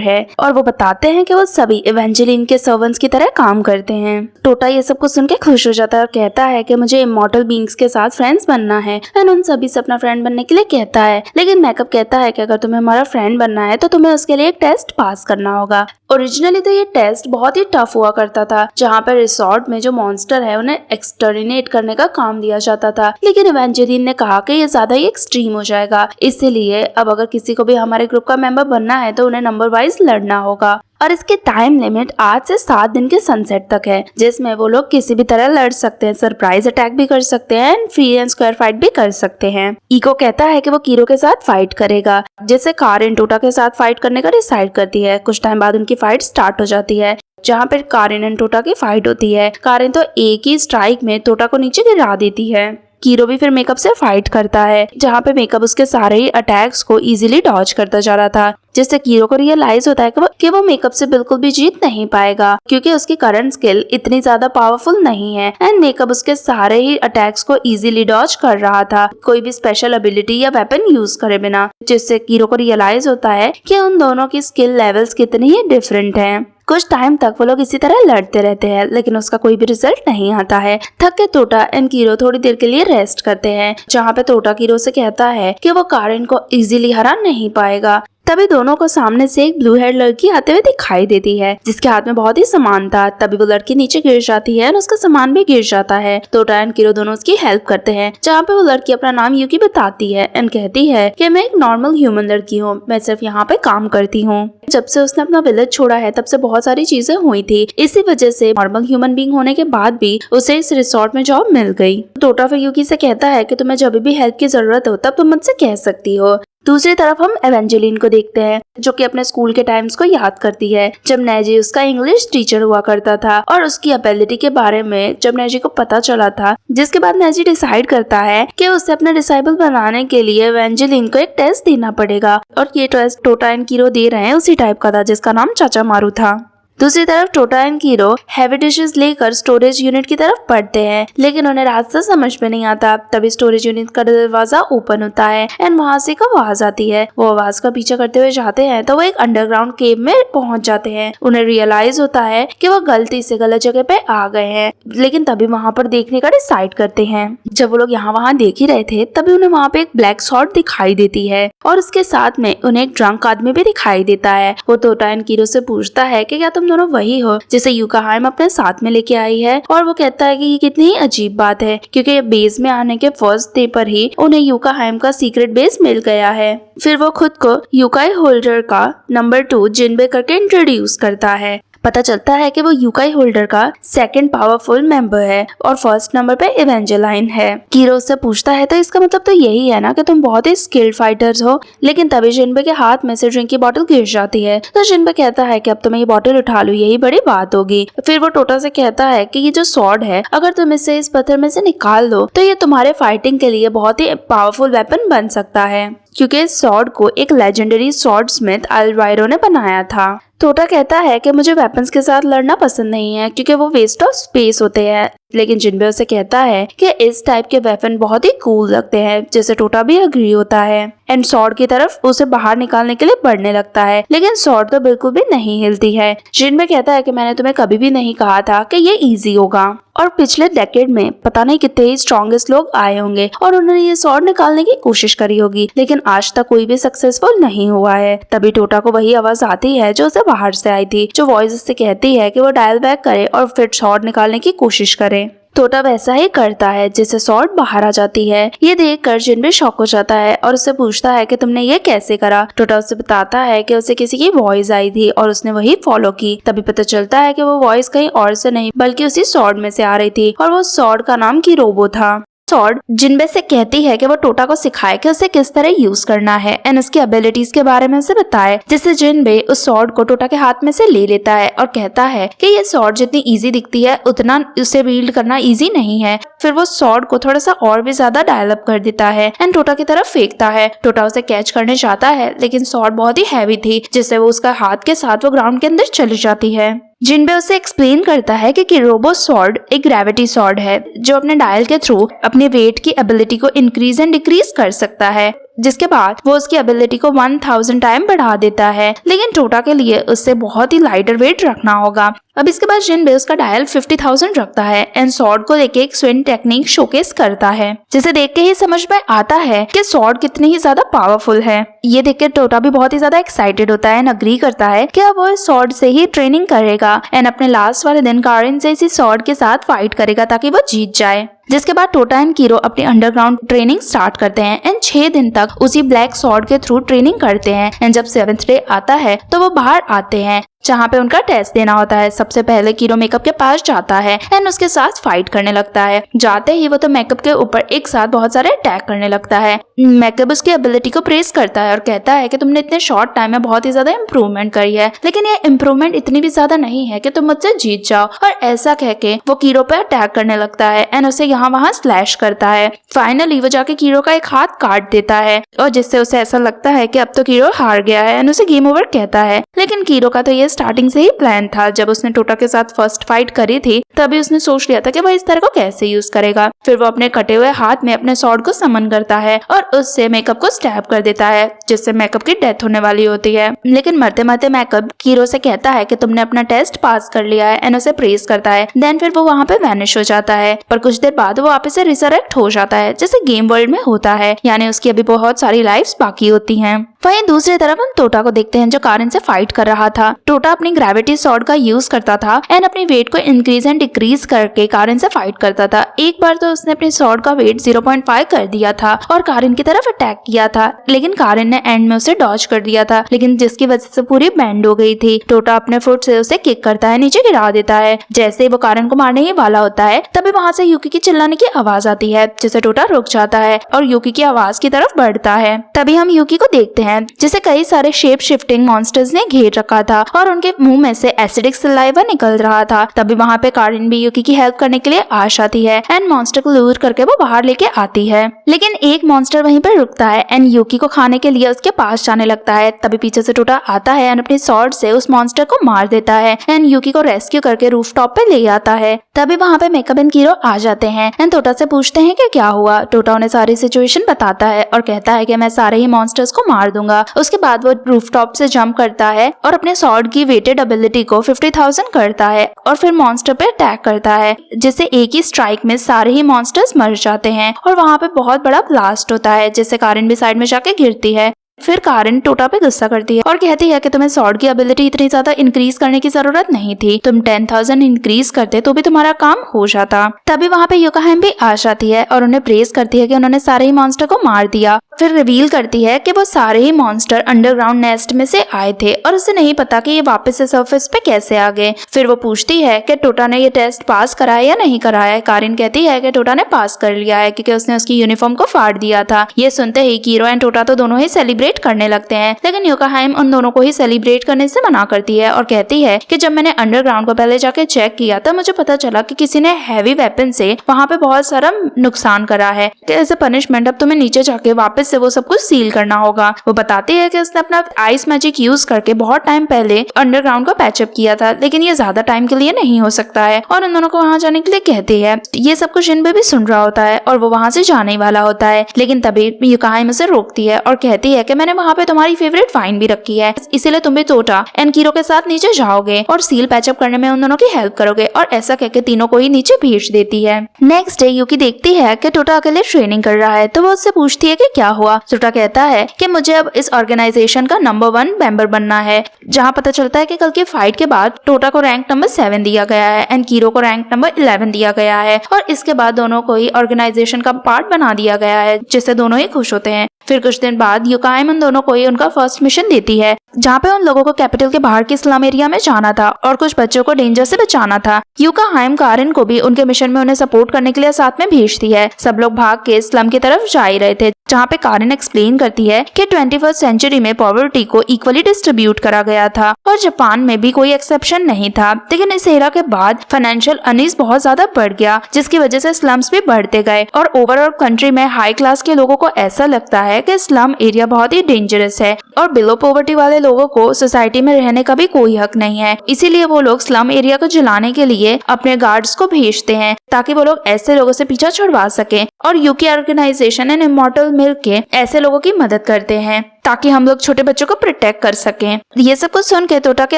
है और वो बताते हैं कि वो सभी एवेंजेलिन के सर्वेंट्स की तरह काम करते हैं। टोटा ये सब कुछ सुन के खुश हो जाता है और कहता है कि मुझे इमॉर्टल बींग्स के साथ फ्रेंड्स बनना है एंड उन सभी से अपना फ्रेंड बनने के लिए कहता है, लेकिन मेकअप कहता है कि अगर तुम्हें हमारा फ्रेंड बनना है तो तुम्हें उसके लिए एक टेस्ट पास करना होगा। ओरिजिनली तो ये टेस्ट बहुत ही टफ हुआ करता था, जहाँ पर रिसोर्ट में जो मॉन्स्टर है उन्हें एक्सटर्मिनेट करने का काम दिया जाता था, लेकिन एवेंजेलिन ने कहा कि ये ज्यादा ही एक्सट्रीम हो जाएगा, इसलिए अब अगर किसी को भी हमारे ग्रुप का मेंबर बनना है तो उन्हें नंबर वाइज लड़ना होगा और इसकी टाइम लिमिट 8 से 7 दिन के सनसेट तक है, जिसमें वो लोग किसी भी तरह लड़ सकते हैं, सरप्राइज अटैक भी कर सकते हैं and free and square fight भी कर सकते हैं। इको कहता है कि वो कीरो के साथ फाइट करेगा, जिससे कारिन टोटा के साथ फाइट करने का डिसाइड करती है। कुछ टाइम बाद उनकी फाइट स्टार्ट हो जाती है, जहाँ पर कारिन एंड टोटा की फाइट होती है। कारिन तो एक ही स्ट्राइक में टोटा को नीचे गिरा देती है। कीरो भी फिर मेकअप से फाइट करता है, जहाँ पे मेकअप उसके सारे ही अटैक्स को इजीली डॉज करता जा रहा था, जिससे कीरो को रियलाइज होता है कि वो मेकअप से बिल्कुल भी जीत नहीं पाएगा क्योंकि उसकी करंट स्किल इतनी ज्यादा पावरफुल नहीं है एंड मेकअप उसके सारे ही अटैक्स को इजीली डॉज कर रहा था, कोई भी स्पेशल एबिलिटी या वेपन यूज करे बिना, जिससे कीरो को रियलाइज होता है कि उन दोनों की स्किल लेवल्स कितनी ही डिफरेंट हैं। कुछ टाइम तक वो लोग इसी तरह लड़ते रहते हैं, लेकिन उसका कोई भी रिजल्ट नहीं आता है। थक के टोटा एंड कीरो थोड़ी देर के लिए रेस्ट करते हैं, जहाँ पे टोटा कीरो से कहता है कि वो कारिन को इजीली हरा नहीं पाएगा। तभी दोनों को सामने से एक ब्लू हेड लड़की आते हुए दिखाई देती है, जिसके हाथ में बहुत ही सामान था। तभी वो लड़की नीचे गिर जाती है और उसका सामान भी गिर जाता है। टोटा एंड कीरो दोनों उसकी हेल्प करते हैं, जहाँ पे वो लड़की अपना नाम यूकी बताती है एंड कहती है कि मैं एक नॉर्मल ह्यूमन लड़की हूँ, मैं सिर्फ यहाँ पे काम करती हूँ। जब से उसने अपना विलेज छोड़ा है तब से बहुत सारी चीजें हुई थी, इसी वजह से नॉर्मल ह्यूमन बीइंग होने के बाद भी उसे इस रिसोर्ट में जॉब मिल गई। टोटा फिर यूकी से कहता है कि तुम्हें जब भी हेल्प की जरूरत हो तब तुम मुझसे कह सकती हो। दूसरी तरफ हम एवेंजेलिन को देखते हैं, जो कि अपने स्कूल के टाइम्स को याद करती है, जब नेजी उसका इंग्लिश टीचर हुआ करता था और उसकी एबिलिटी के बारे में जब नेजी को पता चला था, जिसके बाद नेजी डिसाइड करता है कि उसे अपने डिसाइबल बनाने के लिए एवेंजेलिन को एक टेस्ट देना पड़ेगा और ये टेस्ट टोटा एंड कीरो दे रहे हैं उसी टाइप का था जिसका नाम चाचा मारू था। दूसरी तरफ टोटा एंड कीरो हैवी डिशेस लेकर स्टोरेज यूनिट की तरफ बढ़ते हैं, लेकिन उन्हें रास्ता समझ में नहीं आता। तभी स्टोरेज यूनिट का दरवाजा ओपन होता है एंड वहाँ से एक आवाज आती है। वो आवाज का पीछा करते हुए जाते हैं तो वो एक अंडरग्राउंड केव में पहुंच जाते हैं। उन्हें रियलाइज होता है कि वो गलती से गलत जगह पे आ गए हैं, लेकिन तभी वहाँ पर देखने का डिसाइड करते हैं। जब वो लोग यहाँ वहाँ देख ही रहे थे तभी उन्हें वहाँ पे एक ब्लैक सॉर्ड दिखाई देती है और उसके साथ में उन्हें एक ड्रंक आदमी भी दिखाई देता है। वो टोटा एंड कीरो से पूछता है कि क्या तुम दोनों वही हो जिसे यूकाहाइम अपने साथ में लेके आई है, और वो कहता है कि ये कितनी ही अजीब बात है क्योंकि बेस में आने के फर्स्ट डे पर ही उन्हें यूकाहाइम का सीक्रेट बेस मिल गया है। फिर वो खुद को यूकाई होल्डर का नंबर 2 जिनबे करके इंट्रोड्यूस करता है। पता चलता है कि वो यूकाई होल्डर का सेकंड पावरफुल मेंबर है और फर्स्ट नंबर पे एवेंजेलाइन है। कीरो उससे पूछता है तो इसका मतलब तो यही है ना कि तुम बहुत ही स्किल्ड फाइटर्स हो, लेकिन तभी जिनबे के हाथ में से ड्रिंक की बोतल गिर जाती है तो जिनबे कहता है कि अब तो मैं ये बोतल उठा लूं, यही बड़ी बात होगी। फिर वो टोटा से कहता है कि ये जो सॉर्ड है अगर तुम इसे इस पत्थर में से निकाल दो तो ये तुम्हारे फाइटिंग के लिए बहुत ही पावरफुल वेपन बन सकता है, क्योंकि इस सॉर्ड को एक लेजेंडरी सॉर्ड स्मिथ अल्वायरो ने बनाया था। टोटा कहता है कि मुझे वेपन्स के साथ लड़ना पसंद नहीं है क्योंकि वो वेस्ट ऑफ स्पेस होते हैं, लेकिन जिनबे उसे कहता है कि इस टाइप के वेपन बहुत ही कूल लगते हैं, जिसे टोटा भी अग्री होता है एंड सॉर्ड की तरफ उसे बाहर निकालने के लिए बढ़ने लगता है, लेकिन सॉर्ड तो बिल्कुल भी नहीं हिलती है। जिनबे कहता है कि मैंने तुम्हें कभी भी नहीं कहा था कि ये इजी होगा, और पिछले डेकेड में पता नहीं कितने ही स्ट्रॉन्गेस्ट लोग आए होंगे और उन्होंने ये सॉर्ड निकालने की कोशिश करी होगी, लेकिन आज तक कोई भी सक्सेसफुल नहीं हुआ है। तभी टोटा को वही आवाज आती है जो उसे बाहर से आई थी, जो वॉइस उससे कहती है कि वो डायल बैक करे और फिर सॉर्ड निकालने की कोशिश करे। टोटा वैसा ही करता है, जिससे सॉर्ड बाहर आ जाती है। ये देखकर जिनबे शॉक हो जाता है और उससे पूछता है कि तुमने ये कैसे करा। टोटा उससे बताता है कि उसे किसी की वॉइस आई थी और उसने वही फॉलो की। तभी पता चलता है कि वो वॉइस कहीं और से नहीं बल्कि उसी सॉर्ड में से आ रही थी, और वो सॉर्ड का नाम किरोबो था। सॉर्ड जिनबे से कहती है कि वो टोटा को सिखाए कि उसे किस तरह यूज करना है एंड उसकी एबिलिटीज के बारे में उसे बताए, जिससे जिनबे उस सॉर्ड को टोटा के हाथ में से ले लेता है और कहता है कि ये सॉर्ड जितनी इजी दिखती है उतना उसे विल्ड करना इजी नहीं है। फिर वो सॉर्ड को थोड़ा सा और भी ज्यादा डेवलप कर देता है एंड टोटा की तरफ फेंकता है। टोटा उसे कैच करने चाहता है, लेकिन सॉर्ड बहुत ही हैवी थी, जिससे वो उसका हाथ के साथ वो ग्राउंड के अंदर चली जाती है। जिनबे उसे एक्सप्लेन करता है कि किरोबो सॉर्ड एक ग्रेविटी सॉर्ड है जो अपने डायल के थ्रू अपने वेट की एबिलिटी को इंक्रीज एंड डिक्रीज कर सकता है, जिसके बाद वो उसकी एबिलिटी को 1000 टाइम बढ़ा देता है। लेकिन टोटा के लिए उससे बहुत ही लाइटर वेट रखना होगा। अब इसके बाद जिनबे उसका डायल 50,000 रखता है एंड सॉर्ड को लेके एक स्विंग टेक्निक शोकेस करता है, जिसे देख के ही समझ में आता है कि सॉर्ड कितनी ही ज्यादा पावरफुल है। ये देख के टोटा भी बहुत ही ज्यादा एक्साइटेड होता है एंड अग्री करता है कि अब वो इस सॉर्ड से ही ट्रेनिंग करेगा एंड अपने लास्ट वाले दिन कारिन से इसी सॉर्ड के साथ फाइट करेगा ताकि वो जीत जाए। जिसके बाद टोटा एंड कीरो अपनी अंडरग्राउंड ट्रेनिंग स्टार्ट करते हैं एंड 6 दिन तक उसी ब्लैक सॉर्ड के थ्रू ट्रेनिंग करते हैं एंड जब 7th डे आता है तो वो बाहर आते हैं जहाँ पे उनका टेस्ट देना होता है। सबसे पहले कीरो मेकअप के पास जाता है एंड उसके साथ फाइट करने लगता है। जाते ही वो तो मेकअप के ऊपर एक साथ बहुत सारे अटैक करने लगता है। मेकअप उसकी एबिलिटी को प्रेस करता है और कहता है कि तुमने इतने शॉर्ट टाइम में बहुत ही ज्यादा इम्प्रूवमेंट करी है, लेकिन ये इम्प्रूवमेंट इतनी भी ज्यादा नहीं है कि तुम मुझसे जीत जाओ। और ऐसा कह के वो कीरो पे अटैक करने लगता है एंड उसे यहाँ वहाँ स्लैश करता है। फाइनली वो जाके कीरो का एक हाथ काट देता है और जिससे उसे ऐसा लगता है कि अब तो कीरो हार गया है एंड उसे गेम ओवर कहता है। लेकिन कीरो का तो ये स्टार्टिंग से ही प्लान था। जब उसने टोटा के साथ फर्स्ट फाइट करी थी तभी उसने सोच लिया था कि वह इस तरह को कैसे यूज करेगा। फिर वो अपने कटे हुए हाथ में अपने सॉर्ड को समन करता है और उससे मेकअप को स्टैब कर देता है, जिससे मेकअप की डेथ होने वाली होती है। लेकिन मरते मरते मेकअप कीरो से कहता है कि तुमने अपना टेस्ट पास कर लिया है एंड उसे प्रेज करता है। देन फिर वो वहाँ पे वैनिश हो जाता है, पर कुछ देर बाद वो वापस से रिसरेक्ट हो जाता है जैसे गेम वर्ल्ड में होता है, यानी उसकी अभी बहुत सारी लाइफ्स बाकी होती हैं। वहीं दूसरी तरफ हम टोटा को देखते हैं जो कारिन से फाइट कर रहा था। टोटा अपनी ग्रेविटी सॉर्ड का यूज करता था एंड अपनी वेट को इंक्रीज एंड डिक्रीज करके कारिन से फाइट करता था। एक बार तो उसने अपनी सॉर्ड का वेट 0.5 कर दिया था और कारिन की तरफ अटैक किया था, लेकिन कारिन ने एंड में उसे डॉज कर दिया था, लेकिन जिसकी वजह से पूरी बैंड हो गई थी। टोटा अपने फुट से उसे किक करता है, नीचे गिरा देता है। जैसे ही वो कारिन को मारने ही वाला होता है तभी वहाँ से यूकी की चिल्लाने की आवाज आती है, जिसे टोटा रुक जाता है और यूकी की आवाज की तरफ बढ़ता है। तभी हम यूकी को देखते हैं जिसे कई सारे शेप शिफ्टिंग मॉन्स्टर्स ने घेर रखा था और उनके मुंह में से एसिडिक सलाइवा निकल रहा था। तभी वहाँ पे कारिन भी यूकी की हेल्प करने के लिए आ जाती है एंड मॉन्स्टर को लूर करके वो बाहर लेके आती है। लेकिन एक मॉन्स्टर वहीं पर रुकता है एंड यूकी को खाने के लिए उसके पास जाने लगता है। तभी पीछे से टोटा आता है एंड अपनी सॉर्ड से उस मॉन्स्टर को मार देता है एंड यूकी को रेस्क्यू करके रूफटॉप पे ले आता है। तभी वहाँ पे मेकअप एंड कीरो आ जाते हैं एंड टोटा से पूछते हैं कि क्या हुआ। टोटा उन्हें सारी सिचुएशन बताता है और कहता है कि मैं सारे ही मॉन्स्टर्स को मार दूंगा। उसके बाद वो रूफटॉप से जंप करता है और अपने सॉर्ड की वेटेड एबिलिटी को 50,000 करता है और फिर मॉन्स्टर पे अटैक करता है, जिससे एक ही स्ट्राइक में सारे ही मॉन्स्टर्स मर जाते हैं और वहाँ पे बहुत बड़ा ब्लास्ट होता है, जिससे कारिन भी साइड में जाके गिरती है। फिर कारिन टोटा पे गुस्सा करती है और कहती है कि तुम्हें सॉर्ड की एबिलिटी इतनी ज्यादा इंक्रीज करने की जरूरत नहीं थी, तुम 10,000 इंक्रीज करते तो भी तुम्हारा काम हो जाता। तभी वहाँ पे योकाहाइम भी आ जाती है और उन्हें प्रेज करती है कि उन्होंने सारे ही मॉन्स्टर को मार दिया। फिर रिवील करती है कि वो सारे ही मॉन्स्टर अंडरग्राउंड नेस्ट में से आए थे और उसे नहीं पता कि ये वापस से सरफेस पे कैसे आ गए। फिर वो पूछती है कि टोटा ने ये टेस्ट पास कराया या नहीं कराया। कारिन कहती है कि टोटा ने पास कर लिया है क्योंकि उसने उसकी यूनिफॉर्म को फाड़ दिया था। ये सुनते ही कीरो एंड टोटा तो दोनों ही सेलिब्रेट करने लगते हैं, लेकिन योकाहाइम उन दोनों को ही सेलिब्रेट करने से मना करती है और कहती है कि जब मैंने अंडरग्राउंड को पहले जाके चेक किया तब मुझे पता चला कि किसी ने हैवी वेपन से वहाँ पे बहुत सारा नुकसान करा है, कि एज ए पनिशमेंट अब तुम्हें नीचे जाके वापस जिससे वो सब कुछ सील करना होगा। वो बताती है कि उसने अपना आइस मैजिक यूज करके बहुत टाइम पहले अंडरग्राउंड को पैचअप किया था, लेकिन ये ज्यादा टाइम के लिए नहीं हो सकता है, और उन दोनों को वहाँ जाने के लिए कहती है। ये सब कुछ जिनबे भी सुन रहा होता है और वो वहाँ से जाने वाला होता है, लेकिन तभी यूकाइम उसे रोकती है और कहती है कि मैंने वहाँ पे तुम्हारी फेवरेट वाइन भी रखी है, इसीलिए तुम भी टोटा एंड कीरो के साथ नीचे जाओगे और सील पैचअप करने में उन दोनों की हेल्प करोगे, और ऐसा कहकर तीनों को ही नीचे भेज देती है। नेक्स्ट डे यूकी देखती है कि टोटा अकेले ट्रेनिंग कर रहा है, तो वो उससे पूछती है कि क्या हुआ। टोटा कहता है कि मुझे अब इस ऑर्गेनाइजेशन का नंबर 1 मेंबर बनना है, जहाँ पता चलता है कि कल की फाइट के बाद टोटा को रैंक नंबर 7 दिया गया है एंड कीरो को रैंक नंबर 11 दिया गया है, और इसके बाद दोनों को ही ऑर्गेनाइजेशन का पार्ट बना दिया गया है, जिससे दोनों ही खुश होते हैं। फिर कुछ दिन बाद यूकाइम उन दोनों को ही उनका फर्स्ट मिशन देती है, जहाँ पे उन लोगों को कैपिटल के बाहर के स्लम एरिया में जाना था और कुछ बच्चों को डेंजर से बचाना था। यूकाइम कारिन को भी उनके मिशन में उन्हें सपोर्ट करने के लिए साथ में भेजती है। सब लोग भाग के स्लम की तरफ जा ही रहे थे, जहाँ पे कारिन एक्सप्लेन करती है कि 21st सेंचुरी में पॉवर्टी को इक्वली डिस्ट्रीब्यूट करा गया था और जापान में भी कोई एक्सेप्शन नहीं था, लेकिन इस एरा के बाद फाइनेंशियल अनईज बहुत ज्यादा बढ़ गया, जिसकी वजह से स्लम्स भी बढ़ते गए और ओवरऑल कंट्री में हाई क्लास के लोगों को ऐसा लगता है कि स्लम एरिया बहुत ही डेंजरस है और बिलो पॉवर्टी वाले लोगों को सोसाइटी में रहने का भी कोई हक नहीं है। इसीलिए वो लोग स्लम एरिया को जलाने के लिए अपने गार्ड्स को भेजते हैं, ताकि वो लोग ऐसे लोगों से पीछा छुड़वा सके, और यूकी ऑर्गेनाइजेशन एंड इमॉर्टल मिलके ऐसे लोगों की मदद करते हैं ताकि हम लोग छोटे बच्चों को प्रोटेक्ट कर सकें। ये सब कुछ सुन के टोटा के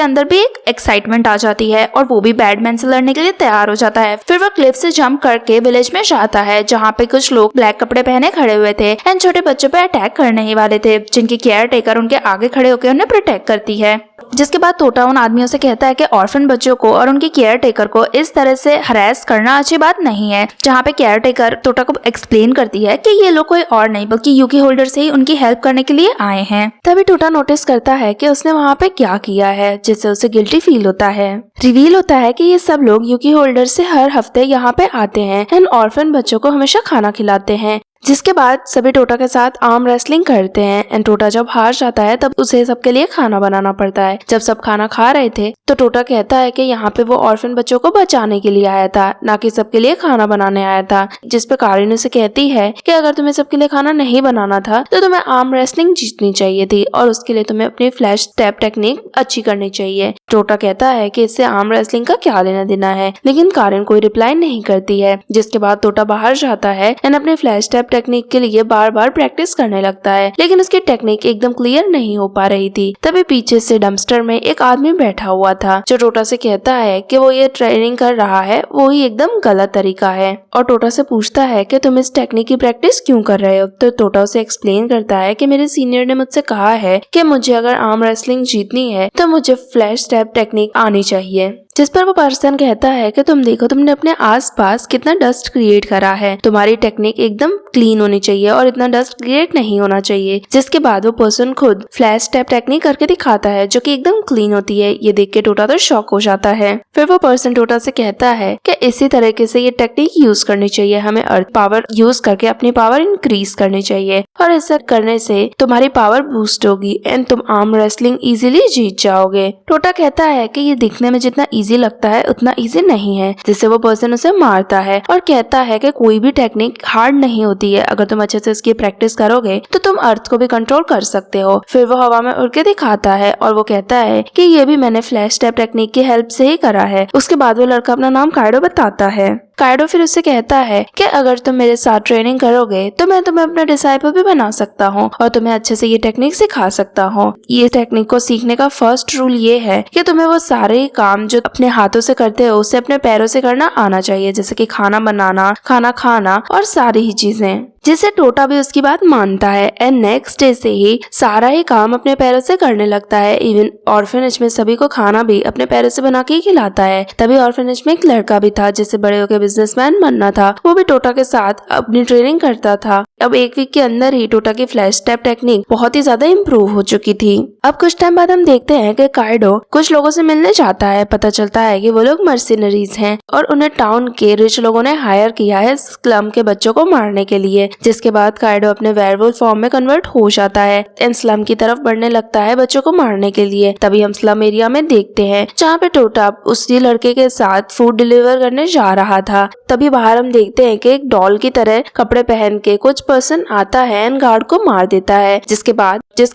अंदर भी एक एक्साइटमेंट आ जाती है और वो भी बैडमैन से लड़ने के लिए तैयार हो जाता है। फिर वो क्लिफ से जंप करके विलेज में जाता है, जहाँ पे कुछ लोग ब्लैक कपड़े पहने खड़े हुए थे एंड छोटे बच्चों पे अटैक करने ही वाले थे, जिनकी केयर टेकर उनके आगे खड़े होकर उन्हें प्रोटेक्ट करती है। जिसके बाद टोटा उन आदमियों से कहता है कि ऑर्फन बच्चों को और उनकी केयर टेकर को इस तरह से हरास करना अच्छी बात नहीं है, जहाँ पे केयर टेकर टोटा को एक्सप्लेन करती है कि ये लोग कोई और नहीं बल्कि यूकी होल्डर से ही उनकी हेल्प करने के लिए आए हैं। तभी टोटा नोटिस करता है कि उसने वहाँ पे क्या किया है, जिससे उसे गिल्टी फील होता है। रिवील होता है कि ये सब लोग यूकी होल्डर से हर हफ्ते यहाँ पे आते हैं एंड ऑर्फन बच्चों को हमेशा खाना खिलाते हैं। जिसके बाद सभी टोटा के साथ आर्म रेसलिंग करते हैं एंड टोटा जब हार जाता है तब उसे सबके लिए खाना बनाना पड़ता है। जब सब खाना खा रहे थे तो टोटा कहता है कि यहाँ पे वो ऑर्फन बच्चों को बचाने के लिए आया था, ना कि सबके लिए खाना बनाने आया था। जिस पे कारिन उसे कहती है कि अगर तुम्हें सबके लिए खाना नहीं बनाना था तो तुम्हें आर्म रेसलिंग जीतनी चाहिए थी और उसके लिए तुम्हें अपनी फ्लैश टैप टेक्निक अच्छी करनी चाहिए। टोटा कहता है कि इससे आर्म रेसलिंग का क्या लेना देना है, लेकिन कारिन कोई रिप्लाई नहीं करती है। जिसके बाद टोटा बाहर जाता है एंड अपने फ्लैश टैप टेक्निक के लिए बार बार प्रैक्टिस करने लगता है, लेकिन उसकी टेक्निक एकदम क्लियर नहीं हो पा रही थी। तभी पीछे से डंपस्टर में एक आदमी बैठा हुआ था, जो टोटा से कहता है कि वो ये ट्रेनिंग कर रहा है वो ही एकदम गलत तरीका है, और टोटा से पूछता है कि तुम इस टेक्निक की प्रैक्टिस क्यों कर रहे हो। तो टोटा उसे एक्सप्लेन करता है कि मेरे सीनियर ने मुझसे कहा है कि मुझे अगर आर्म रेसलिंग जीतनी है तो मुझे फ्लैश टैप टेक्निक आनी चाहिए। जिस पर वो पर्सन कहता है कि तुम देखो तुमने अपने आसपास कितना डस्ट क्रिएट करा है, तुम्हारी टेक्निक एकदम क्लीन होनी चाहिए और इतना डस्ट क्रिएट नहीं होना चाहिए। जिसके बाद वो पर्सन खुद फ्लैश टैप टेक्निक करके दिखाता है जो कि एकदम क्लीन होती है। ये देख के टोटा तो शॉक हो जाता है। फिर वो पर्सन टोटा से कहता है कि इसी तरीके से ये टेक्निक यूज करनी चाहिए, हमें अर्थ पावर यूज करके अपनी पावर इंक्रीज करनी चाहिए और ऐसा करने से तुम्हारी पावर बूस्ट होगी एंड तुम आर्म रेसलिंग इजीली जीत जाओगे। टोटा कहता है कि ये दिखने में जितना इजी लगता है उतना इजी नहीं है, जिससे वो पर्सन उसे मारता है और कहता है कि कोई भी टेक्निक हार्ड नहीं होती है, अगर तुम अच्छे से इसकी प्रैक्टिस करोगे तो तुम अर्थ को भी कंट्रोल कर सकते हो। फिर वो हवा में उड़ के दिखाता है और वो कहता है कि ये भी मैंने फ्लैश टैप टेक्निक की हेल्प से ही करा है। उसके बाद वो लड़का अपना नाम काइडो बताता है। काइडो फिर उससे कहता है कि अगर तुम मेरे साथ ट्रेनिंग करोगे तो मैं तुम्हें अपना डिसाइपल भी बना सकता हूँ और तुम्हें अच्छे से ये टेक्निक सिखा सकता हूँ। ये टेक्निक को सीखने का फर्स्ट रूल ये है कि तुम्हें वो सारे काम जो अपने हाथों से करते हो उसे अपने पैरों से करना आना चाहिए, जैसे कि खाना बनाना, खाना खाना और सारी ही चीजें। जिसे टोटा भी उसकी बात मानता है एंड नेक्स्ट डे से ही सारा ही काम अपने पैरों से करने लगता है। इवन ऑर्फनेज में सभी को खाना भी अपने पैरों से बना के ही खिलाता है। तभी ऑर्फनेज में एक लड़का भी था जिसे बड़े होकर बिजनेसमैन बनना था, वो भी टोटा के साथ अपनी ट्रेनिंग करता था। अब एक वीक के अंदर ही टोटा की फ्लैश टैप टेक्निक बहुत ही ज्यादा इम्प्रूव हो चुकी थी। अब कुछ टाइम बाद हम देखते हैं कि काइडो कुछ लोगों से मिलने जाता है। पता चलता है कि वो लोग मर्सिनरीज हैं और उन्हें टाउन के रिच लोगों ने हायर किया है स्लम के बच्चों को मारने के लिए। जिसके बाद काइडो अपने वेयरवुल्फ फॉर्म में कन्वर्ट हो जाता है एंड स्लम की तरफ बढ़ने लगता है बच्चों को मारने के लिए। तभी हम स्लम एरिया में देखते हैं जहाँ पे टोटा उसी लड़के के साथ फूड डिलीवर करने जा रहा था। तभी बाहर हम देखते हैं कि एक डॉल की तरह कपड़े पहन के कुछ पर्सन आता है एंड गार्ड को मार देता है। जिसके